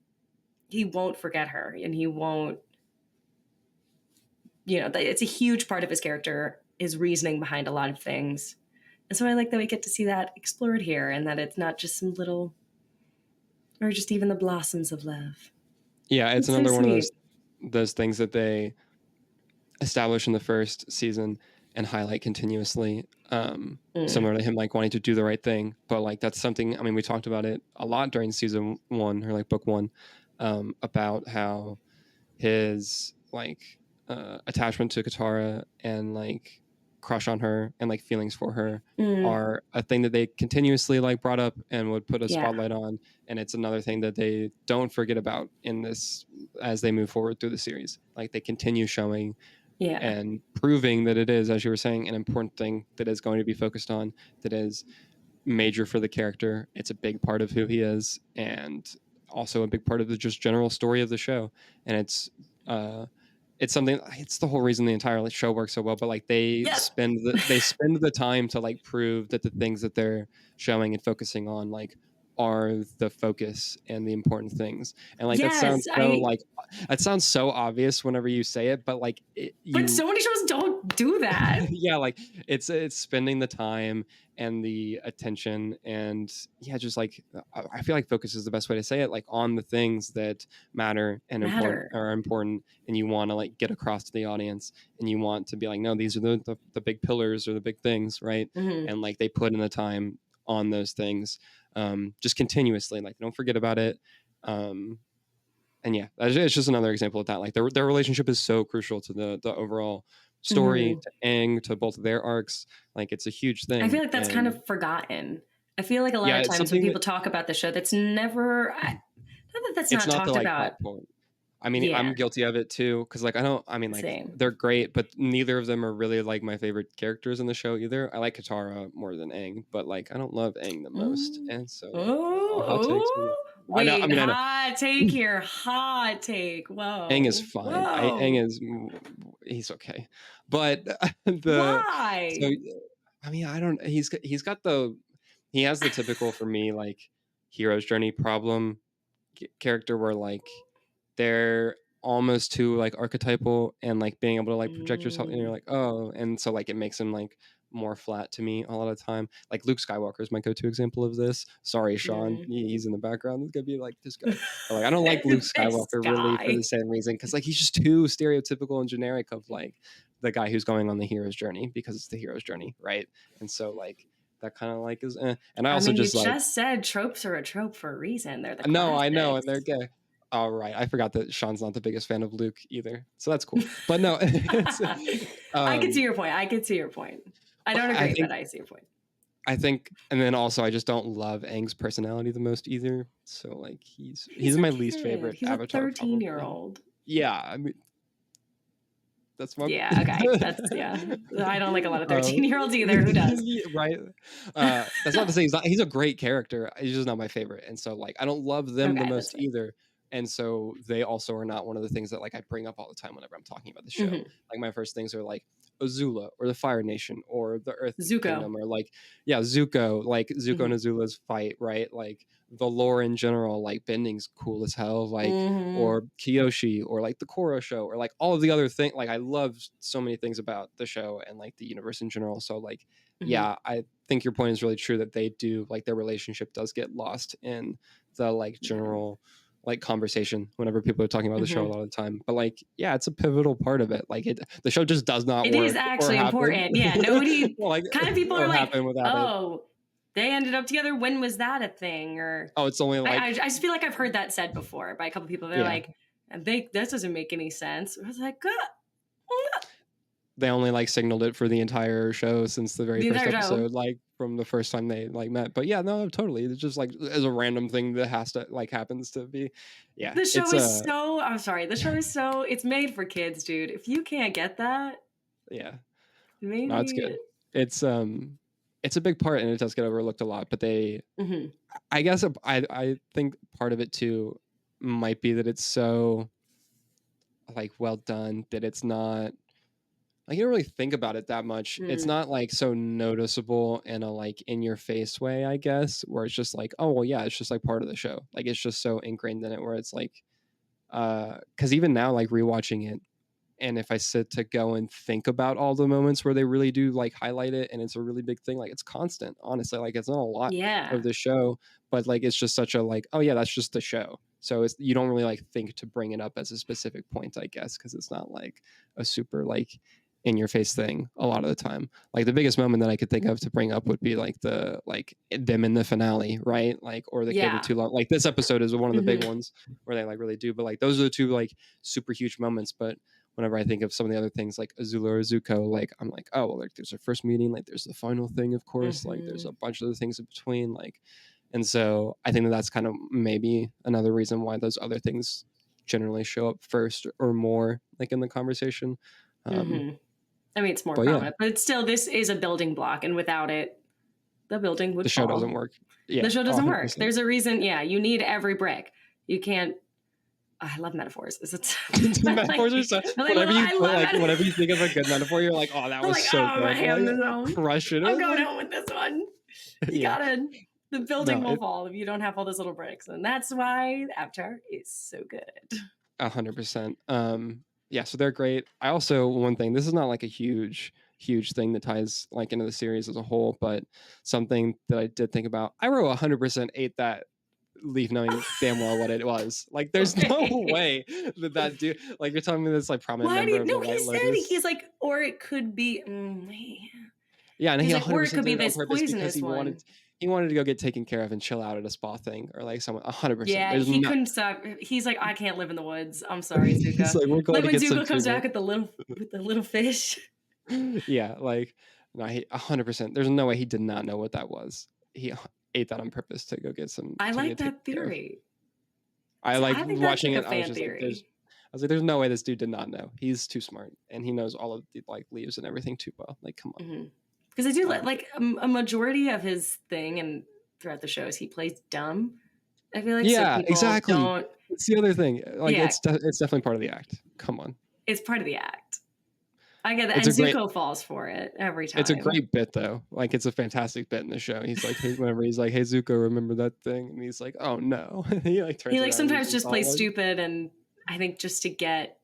he won't forget her, and he won't, it's a huge part of his character, his reasoning behind a lot of things. And so I like that we get to see that explored here, and that it's not just some little, or just even the blossoms of love. It's another one of those things that they establish in the first season and highlight continuously, similar to him like wanting to do the right thing. But like that's something, I mean, we talked about it a lot during season 1 or like book 1, about how his like attachment to Katara and like crush on her and like feelings for her are a thing that they continuously like brought up and would put a spotlight on, and it's another thing that they don't forget about in this as they move forward through the series. Like they continue showing and proving that it is, as you were saying, an important thing that is going to be focused on, that is major for the character. It's a big part of who he is, and also a big part of the just general story of the show. And it's something, it's the whole reason the entire show works so well, but like they spend the time to like prove that the things that they're showing and focusing on like are the focus and the important things. And like that sounds so like it sounds so obvious whenever you say it, but like but so many shows don't do that. Yeah, like it's spending the time and the attention, and yeah, just like I feel like focus is the best way to say it, like on the things that matter and important, and you want to like get across to the audience, and you want to be like, no, these are the big pillars or the big things, right? And like they put in the time on those things, just continuously, like don't forget about it. And yeah, it's just another example of that. Like their relationship is so crucial to the overall story, to Aang, to both of their arcs. Like it's a huge thing. I feel like that's kind of forgotten. I feel like a lot of times when people talk about the show, that's never. That's not talked about. I mean, I'm guilty of it too, because like Same. they're great, but neither of them are really like my favorite characters in the show either. I like Katara more than Aang, but like I don't love Aang the most, and so wait, I know. Hot take here, hot take. Whoa, Aang is fine. Aang is he's okay, but why? So I mean, I don't. He has the typical for me like hero's journey problem character where like they're almost too like archetypal and like being able to like project yourself, and you're like, oh, and so like it makes him like more flat to me a lot of the time. Like Luke Skywalker is my go-to example of this. Sorry, Sean, he's in the background. It's gonna be like this guy. But, like I don't like Luke Skywalker really for the same reason, because like he's just too stereotypical and generic of like the guy who's going on the hero's journey, because it's the hero's journey, right? And so like that kind of like is and I also mean, just you like just said tropes are a trope for a reason. They're the no, classics. I know, and they're gay. All right, I forgot that Sean's not the biggest fan of Luke either, so that's cool. But no, I can see your point. I don't agree, but I see your point. I think, and then also I just don't love Aang's personality the most either. So like he's my least favorite Avatar. He's a 13-year-old. Yeah, I mean that's my okay. That's I don't like a lot of 13-year-olds either. Who does? Right. That's not to say he's a great character. He's just not my favorite, and so like I don't love them the most either. And so they also are not one of the things that like I bring up all the time whenever I'm talking about the show. Like my first things are like Azula or the Fire Nation or the Earth Kingdom, or like Zuko, like Zuko and Azula's fight, right? Like the lore in general, like Bending's cool as hell, like or Kyoshi, or like the Korra show, or like all of the other things. Like I love so many things about the show and like the universe in general. So like yeah, I think your point is really true that they do like their relationship does get lost in the like general like conversation whenever people are talking about the show a lot of the time. But like yeah, it's a pivotal part of it. Like the show just does not work. It is actually important. Yeah, nobody like kind of people are like, oh, they ended up together. When was that a thing? Or it's only like I just feel like I've heard that said before by a couple people. They're like, that doesn't make any sense. I was like, they only like signaled it for the entire show since the very first episode, like from the first time they like met. But yeah, no, totally. It's just like as a random thing that has to like happens to be. Yeah, the show is so. I'm sorry. The show is so. It's made for kids, dude. If you can't get that, maybe no, it's good. It's a big part, and it does get overlooked a lot. But they, I guess, I think part of it too might be that it's so like well done that it's not. Like you don't really think about it that much. It's not like so noticeable in a like in your face way, I guess, where it's just like, oh well, yeah, it's just like part of the show. Like it's just so ingrained in it, where it's like, because even now, like rewatching it, and if I sit to go and think about all the moments where they really do like highlight it, and it's a really big thing, like it's constant. Honestly, like it's not a lot of the show, but like it's just such a like, oh yeah, that's just the show. So it's you don't really like think to bring it up as a specific point, I guess, because it's not like a super like in your face thing a lot of the time. Like the biggest moment that I could think of to bring up would be like the like them in the finale, right? Like or the kid too long. Like this episode is one of the big ones where they like really do, but like those are the two like super huge moments. But whenever I think of some of the other things like Azula or Zuko, like I'm like, oh well, like there's a first meeting, like there's the final thing, of course, like there's a bunch of other things in between, like, and so I think that's kind of maybe another reason why those other things generally show up first or more like in the conversation. I mean, it's more prominent, but it's still, this is a building block, and without it, the building would fall. The show doesn't work. Yeah, the show doesn't 100%. Work. There's a reason. Yeah, you need every brick. You can't I love metaphors. Is it? Metaphors are so. Whenever you think of a good metaphor, you're like, oh, that was so good. I'm hammed the zone. Crush it. I'm going home with this one. You gotta. The building will fall if you don't have all those little bricks, and that's why Avatar is so good. 100%. Yeah, so they're great. I also, one thing, this is not like a huge thing that ties like into the series as a whole, but something that I did think about, I wrote 100% ate that leaf knowing damn well what it was. Like, there's no way that dude, like, you're telling me this like prominent member of the White Lotus. He's like, or it could be. Yeah, and he 100% or it could be did it on this purpose because poisonous he wanted to go get taken care of and chill out at a spa thing, or like someone 100%. Yeah, he couldn't stop. He's like, I can't live in the woods. I'm sorry, Zuko. He's like, we're going like to when get Zuko comes back with the little fish. Yeah, like, no, 100%. There's no way he did not know what that was. He ate that on purpose to go get some. I like that theory. I like watching it. I was like, there's no way this dude did not know. He's too smart, and he knows all of the like leaves and everything too well. Like, come on. Because I do like a majority of his thing, and throughout the shows, he plays dumb. I feel like exactly. It's the other thing. Like, it's definitely part of the act. Come on. It's part of the act. I get that, and Zuko falls for it every time. It's a great bit, though. Like, it's a fantastic bit in the show. He's like, whenever he's like, "Hey, Zuko, remember that thing?" And he's like, "Oh no." He like turns. He like sometimes just plays stupid, and I think just to get.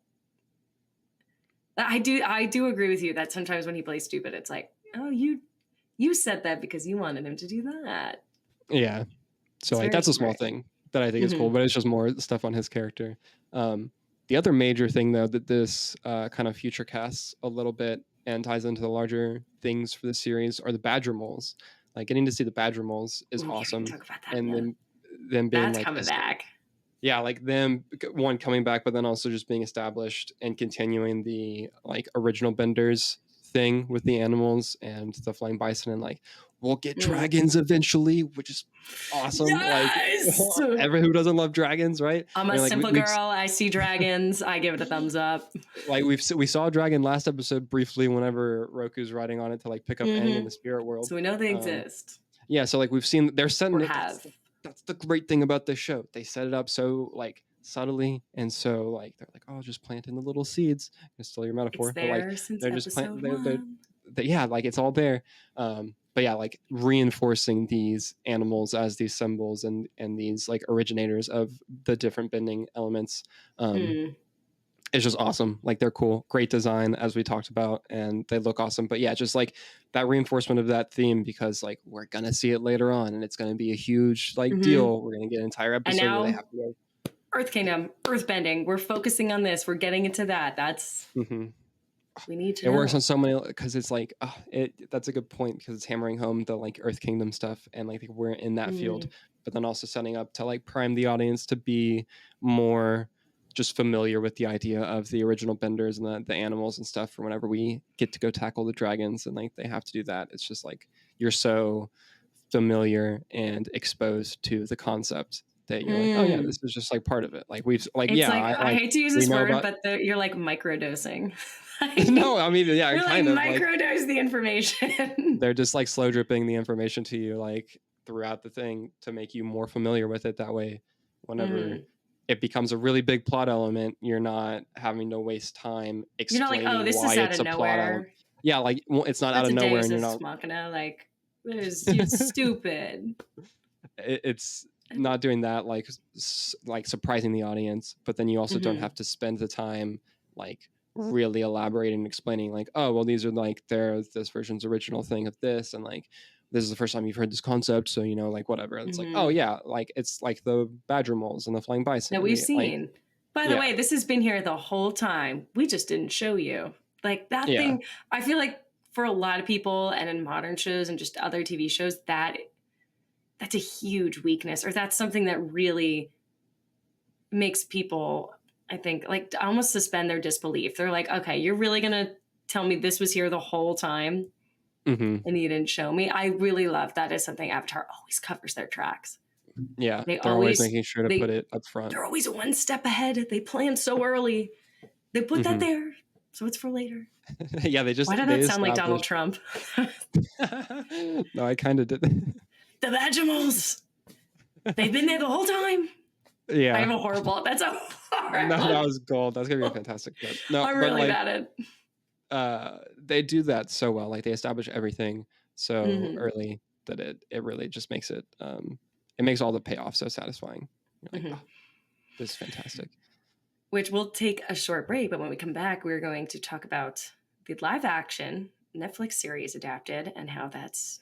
I do agree with you that sometimes when he plays stupid, it's like, oh, you said that because you wanted him to do that. Yeah. So like that's a small thing that I think is cool, but it's just more stuff on his character. The other major thing, though, that this kind of future casts a little bit and ties into the larger things for the series are the Badger Moles. Like, getting to see the Badger Moles is awesome. Talk about that, and then them being that's like coming back. Yeah, like them coming back, but then also just being established and continuing the like original Benders thing with the animals and the flying bison, and like we'll get dragons eventually, which is awesome. Yes! Like, who doesn't love dragons, right? I'm a simple girl. I see dragons. I give it a thumbs up. Like, we saw a dragon last episode briefly whenever Roku's riding on it to like pick up Aang in the spirit world. So we know they exist. Yeah, so like we've seen they're setting it. That's the great thing about this show. They set it up so like subtly, and so like they're like, oh, just planting the little seeds. It's still your metaphor. It's there, but like since they're just planting. Yeah, like it's all there. But yeah, like reinforcing these animals as these symbols and these like originators of the different bending elements. It's just awesome. Like, they're cool, great design, as we talked about, and they look awesome. But yeah, just like that reinforcement of that theme, because like we're gonna see it later on, and it's gonna be a huge like deal. We're gonna get an entire episode and now, where they have to go Earth Kingdom, earthbending. We're focusing on this. We're getting into that. That's we need to. It works on so many, because it's like that's a good point, because it's hammering home the like Earth Kingdom stuff, and like we're in that field, but then also setting up to like prime the audience to be more just familiar with the idea of the original Benders and the animals and stuff for whenever we get to go tackle the dragons, and like they have to do that. It's just like you're so familiar and exposed to the concept that you're like, oh yeah, this is just like part of it. Like we've like, it's I hate to use this word, but you're like microdosing. No, I mean, yeah, you're kind like microdose the information. They're just like slow dripping the information to you like throughout the thing to make you more familiar with it. That way, whenever it becomes a really big plot element, you're not having to waste time explaining you're not like, oh, this why is out it's of a nowhere. plot element. Yeah, like it's not out of nowhere, and you're not machina, like you're stupid. It's not doing that, like surprising the audience, but then you also don't have to spend the time like really elaborating and explaining like, oh well, these are like this version's original thing of this, and like this is the first time you've heard this concept, so you know, like whatever. And it's like, oh yeah, like it's like the badger moles and the flying bison that we've seen. Like, by the way, this has been here the whole time. We just didn't show you. Like that thing. I feel like for a lot of people, and in modern shows and just other TV shows, that's a huge weakness, or that's something that really makes people, I think, like almost suspend their disbelief. They're like, okay, you're really gonna tell me this was here the whole time? And you didn't show me. I really love that is something Avatar always covers their tracks. Yeah, they're always making sure to put it up front. They're always one step ahead. They plan so early. They put that there, so it's for later. Yeah, they just. Why did that sound like Donald Trump? No, I kind of did. The Badger Moles. They've been there the whole time. Yeah, I have a horrible. That's a Right. No, that was gold. That's gonna be a fantastic clip. No, I'm but really bad at. they do that so well. Like they establish everything so Mhm. early that it really just makes it it makes all the payoff so satisfying. You're like, oh, this is fantastic. Which we'll take a short break, but when we come back, we're going to talk about the live action Netflix series adapted and how that's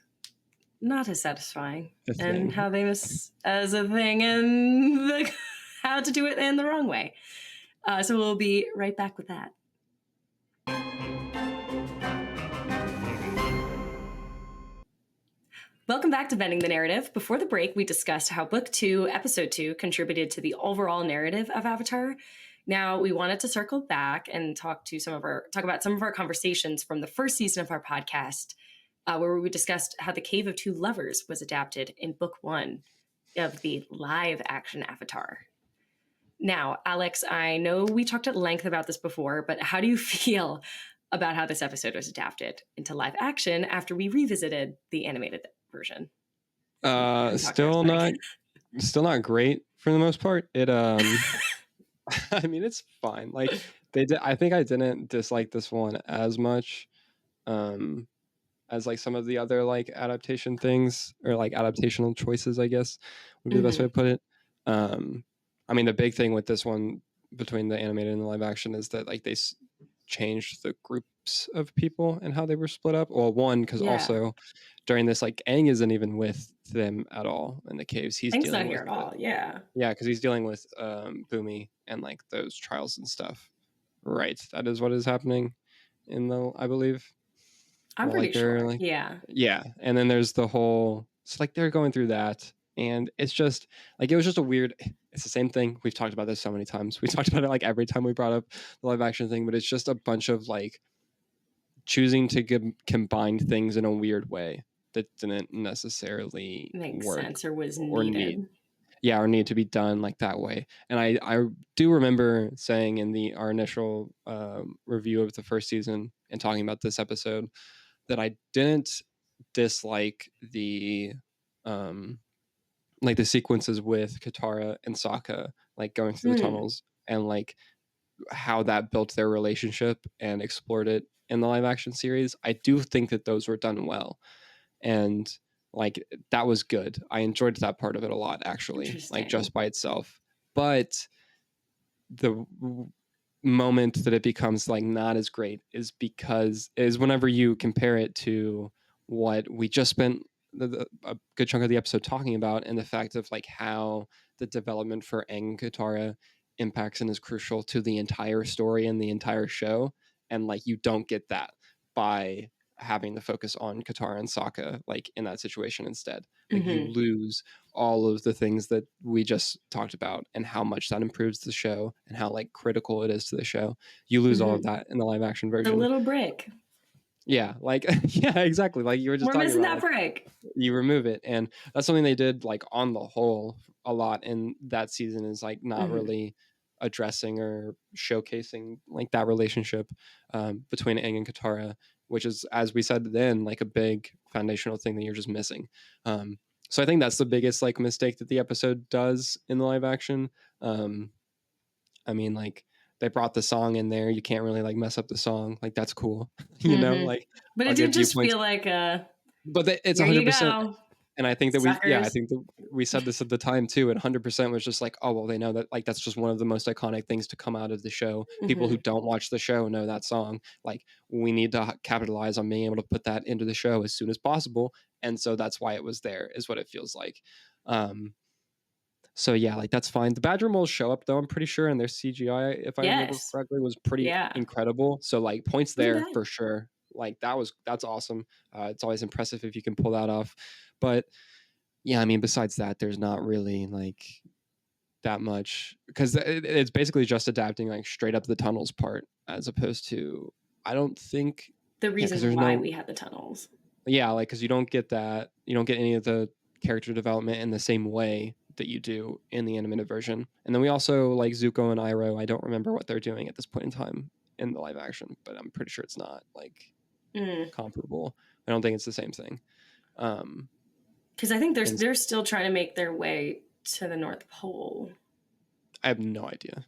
not as satisfying, and how they miss as a thing, and how to do it in the wrong way. So we'll be right back with that. Welcome back to Bending the Narrative. Before the break, we discussed how Book 2, Episode 2 contributed to the overall narrative of Avatar. Now, we wanted to circle back and talk about some of our conversations from the first season of our podcast, where we discussed how the Cave of Two Lovers was adapted in Book 1 of the live action Avatar. Now, Alex, I know we talked at length about this before, but how do you feel about how this episode was adapted into live action after we revisited the animated version? Still not great for the most part. It I mean, it's fine. Like I think I didn't dislike this one as much as like some of the other like adaptation things, or like adaptational choices, I guess would be the best way to put it. I mean, the big thing with this one between the animated and the live action is that like they changed the groups of people and how they were split up. Well, one, because also during this, like Aang isn't even with them at all in the caves. He's Aang's dealing not here with at all. Yeah, because he's dealing with Boomy and like those trials and stuff. Right, that is what is happening in the, I believe. I'm Well, pretty like they're sure. like, Yeah. and then there's the whole. It's like they're going through that, and it's just like it was just a weird. It's the same thing. We've talked about this so many times. We talked about it like every time we brought up the live action thing, but it's just a bunch of like choosing to combine things in a weird way that didn't necessarily Makes work sense, or was or needed. need to be done like that way. And I do remember saying in our initial review of the first season and talking about this episode that I didn't dislike like the sequences with Katara and Sokka like going through the tunnels, and like how that built their relationship and explored it in the live action series. I do think that those were done well, and like that was good. I enjoyed that part of it a lot, actually, like just by itself. But the moment that it becomes like not as great is whenever you compare it to what we just spent a good chunk of the episode talking about, and the fact of like how the development for Aang Katara impacts and is crucial to the entire story and the entire show, and like you don't get that by having the focus on Katara and Sokka like in that situation instead. Like you lose all of the things that we just talked about and how much that improves the show and how like critical it is to the show. You lose all of that in the live action version. The little brick. Yeah, like yeah, exactly. Like you were just We're talking missing about, that like, brick. you remove it, and that's something they did like on the whole a lot in that season, is like not really addressing or showcasing like that relationship between Aang and Katara, which is, as we said then, like a big foundational thing that you're just missing. So I think that's the biggest like mistake that the episode does in the live action. I mean, like they brought the song in there. You can't really like mess up the song. Like that's cool, you know. Like, but I'll it did give just viewpoints. feel like But it's here 100%. you go. And I think that I Suckers. think that we said this at the time too. And 100% was just like, oh well, they know that like that's just one of the most iconic things to come out of the show. People who don't watch the show know that song. Like we need to capitalize on being able to put that into the show as soon as possible. And so that's why it was there, is what it feels like. So yeah, like that's fine. The Badger moles show up though, I'm pretty sure, and their CGI, if I remember correctly, was pretty incredible. So like points there for sure. Like that's awesome. It's always impressive if you can pull that off. But yeah, I mean, besides that, there's not really like that much, because it's basically just adapting like straight up the tunnels part, as opposed to, I don't think, the reason why we had the tunnels. Yeah, like because you don't get any of the character development in the same way that you do in the animated version. And then we also like Zuko and Iroh. I don't remember what they're doing at this point in time in the live action, but I'm pretty sure it's not like comparable. I don't think it's the same thing. Because I think they're still trying to make their way to the North Pole. I have no idea.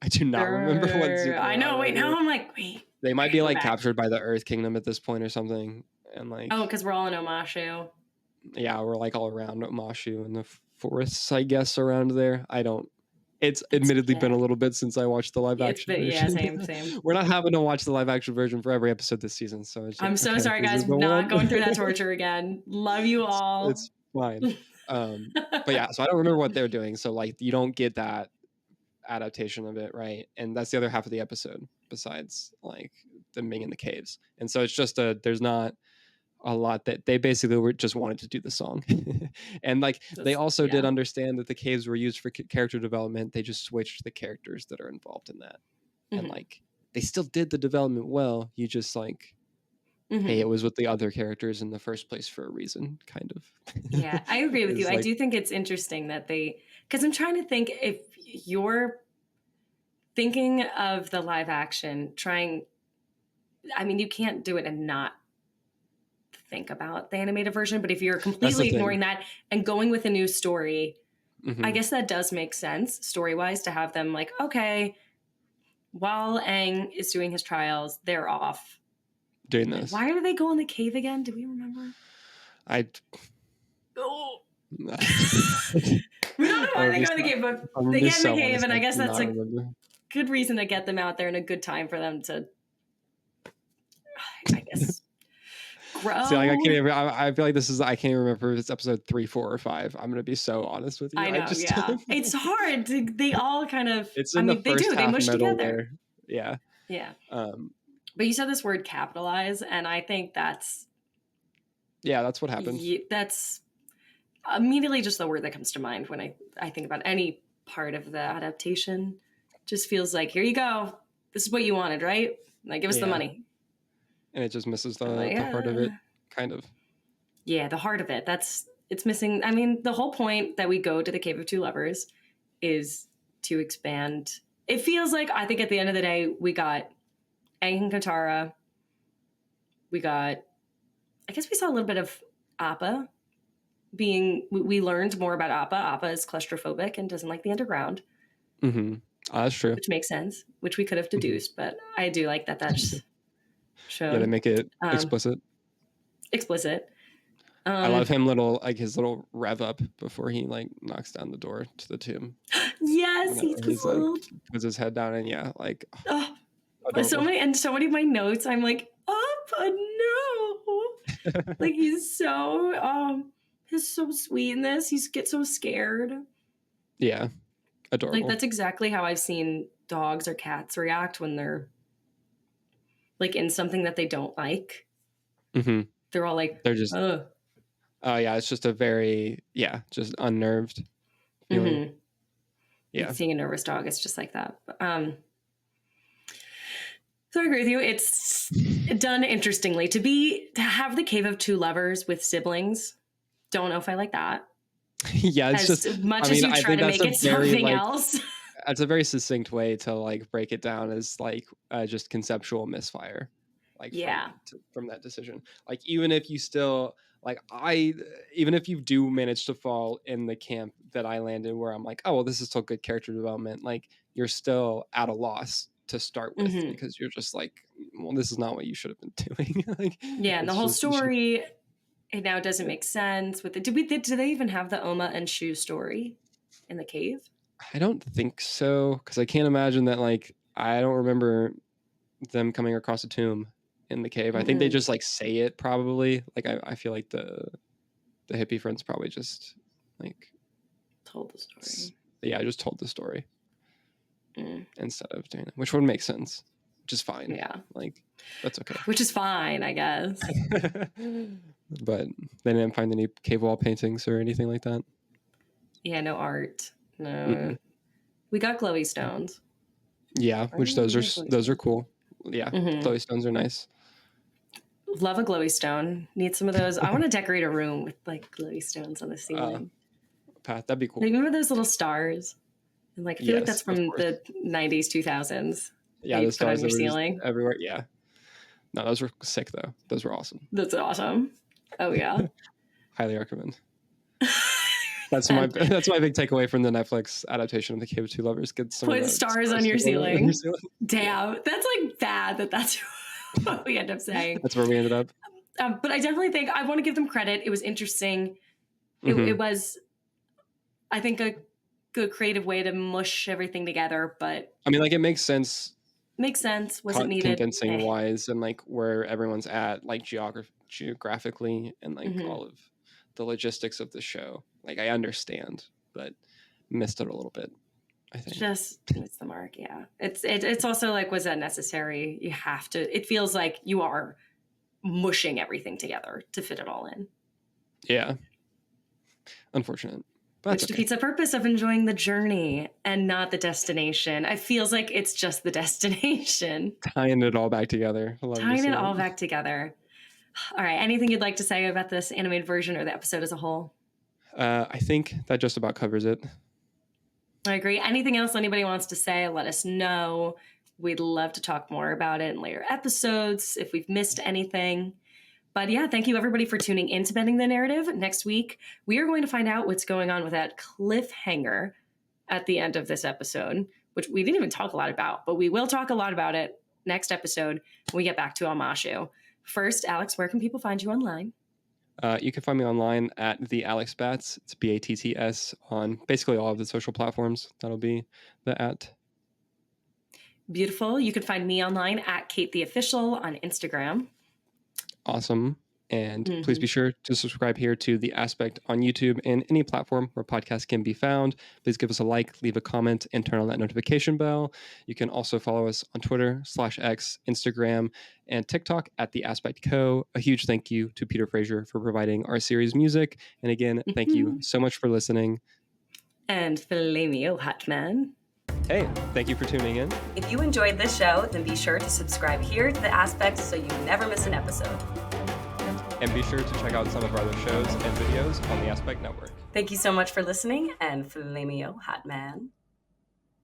I do not remember what zoo. I know. Wait, now I'm like, wait. They might be like captured by the Earth Kingdom at this point or something, and like because we're all in Omashu. Yeah, we're like all around Omashu and the forests, I guess, around there. It's admittedly been a little bit since I watched the live action version. Yeah, same. We're not having to watch the live action version for every episode this season, so I'm so sorry, guys. Not going through that torture again. Love you all. It's fine. But yeah, so I don't remember what they're doing. So like, you don't get that adaptation of it, right? And that's the other half of the episode, besides like them being in the caves. And so it's just there's not a lot that they basically just wanted to do the song. And like they also did understand that the caves were used for character development. They just switched the characters that are involved in that. And like they still did the development well. You just like, hey, it was with the other characters in the first place for a reason, kind of. Yeah, I agree with you. Like, I do think it's interesting that because I'm trying to think, if you're thinking of the live action, you can't do it and not think about the animated version, but if you're completely ignoring that and going with a new story, I guess that does make sense story-wise to have them like, okay, while Aang is doing his trials, they're off doing this. Why do they go in the cave again? Do we remember? We don't know why they go in the cave, but they get in the cave, and I guess that's a good reason to get them out there and a good time for them to, I guess, grow. See, like, I feel like I can't remember if it's episode 3, 4, or 5. I'm gonna be so honest with you. I know, it's hard. They all kind of. It's in the first half, they mush together. There. Yeah. Yeah. But you said this word capitalize, and I think that's. Yeah, that's what happened. That's immediately just the word that comes to mind when I think about any part of the adaptation. Just feels like, here you go. This is what you wanted, right? Like, give us the money. And it just misses the heart of it, kind of. Yeah, the heart of it. It's missing. I mean, the whole point that we go to the Cave of Two Lovers is to expand. It feels like, I think at the end of the day, we got Aang and Katara. We saw a little bit of Appa we learned more about Appa. Appa is claustrophobic and doesn't like the underground. Mm-hmm. Oh, that's true. Which makes sense, which we could have deduced, but I do like that's shown. Yeah, to make it explicit. I love him his little rev up before he like knocks down the door to the tomb. Yes, he's like puts his head down and so many of my notes I'm like, Appa, no. Like he's so sweet in this. He gets so scared. Yeah. Adorable. Like that's exactly how I've seen dogs or cats react when they're like in something that they don't like. Mm-hmm. They're all like, they're just, oh yeah, it's just a very, just unnerved feeling. Mm-hmm. Yeah. Like seeing a nervous dog, it's just like that. So I agree with you. It's done interestingly to have the Cave of Two Lovers with siblings. Don't know if I like that. Yeah, it's as much as you try to make it something else. That's a very succinct way to like break it down as like just conceptual misfire. Like from that decision. Like even if you still even if you do manage to fall in the camp that I landed where I'm like, oh well, this is still good character development. Like you're still at a loss to start with because you're just like, well, this is not what you should have been doing. Like, and the whole story. It now doesn't make sense with it. Did they even have the Oma and Shu story in the cave? I don't think so, because I can't imagine that. Like, I don't remember them coming across a tomb in the cave. I think they just like say it probably. Like, I feel like the hippie friends probably just like told the story. Yeah, I just told the story instead of doing it, which would make sense. Which is fine. Yeah, like that's okay. Which is fine, I guess. But they didn't find any cave wall paintings or anything like that. Yeah, no art. No, we got glowy stones. Yeah, which those are cool. Yeah, glowy stones are nice. Love a glowy stone. Need some of those. I want to decorate a room with like glowy stones on the ceiling. Pat, that'd be cool. Like, remember those little stars? And like I feel like that's from the 90s, 2000s. Yeah, the stars on your ceiling everywhere. Yeah, no, those were sick though. Those were awesome. That's awesome. Oh yeah, highly recommend. That's my big takeaway from the Netflix adaptation of The Cave of Two Lovers. Get some put stars on your ceiling. Damn, that's like bad that's what we end up saying. That's where we ended up. But I definitely think I want to give them credit. It was interesting. It was, I think, a good creative way to mush everything together. But I mean, like, it makes sense. Was it needed? Condensing wise, and like where everyone's at, like geographically, and like all of the logistics of the show. Like, I understand, but missed it a little bit, I think. Just missed the mark. Yeah. It's also like, was that necessary? You have to, it feels like you are mushing everything together to fit it all in. Yeah. Unfortunate. But which defeats the purpose of enjoying the journey and not the destination. It feels like it's just the destination. Tying it all back together. All back together. All right. Anything you'd like to say about this animated version or the episode as a whole? I think that just about covers it. I agree. Anything else anybody wants to say, let us know. We'd love to talk more about it in later episodes if we've missed anything. But yeah, thank you everybody for tuning in to Bending the Narrative. Next week, we are going to find out what's going on with that cliffhanger at the end of this episode, which we didn't even talk a lot about, but we will talk a lot about it next episode when we get back to Amashu. First, Alex, where can people find you online? You can find me online at the Alex Batts. It's BATTS on basically all of the social platforms. That'll be the @ Beautiful. You can find me online at Kate the Official on Instagram. Awesome. And please be sure to subscribe here to The Aspect on YouTube and any platform where podcasts can be found. Please give us a like, leave a comment, and turn on that notification bell. You can also follow us on Twitter /X, Instagram, and TikTok at The Aspect Co. A huge thank you to Peter Fraser for providing our series music. And again, thank you so much for listening. And filet me, oh hot man. Hey, thank you for tuning in. If you enjoyed this show, then be sure to subscribe here to The Aspect so you never miss an episode. And be sure to check out some of our other shows and videos on the Aspect Network. Thank you so much for listening, and filet me, oh hot man.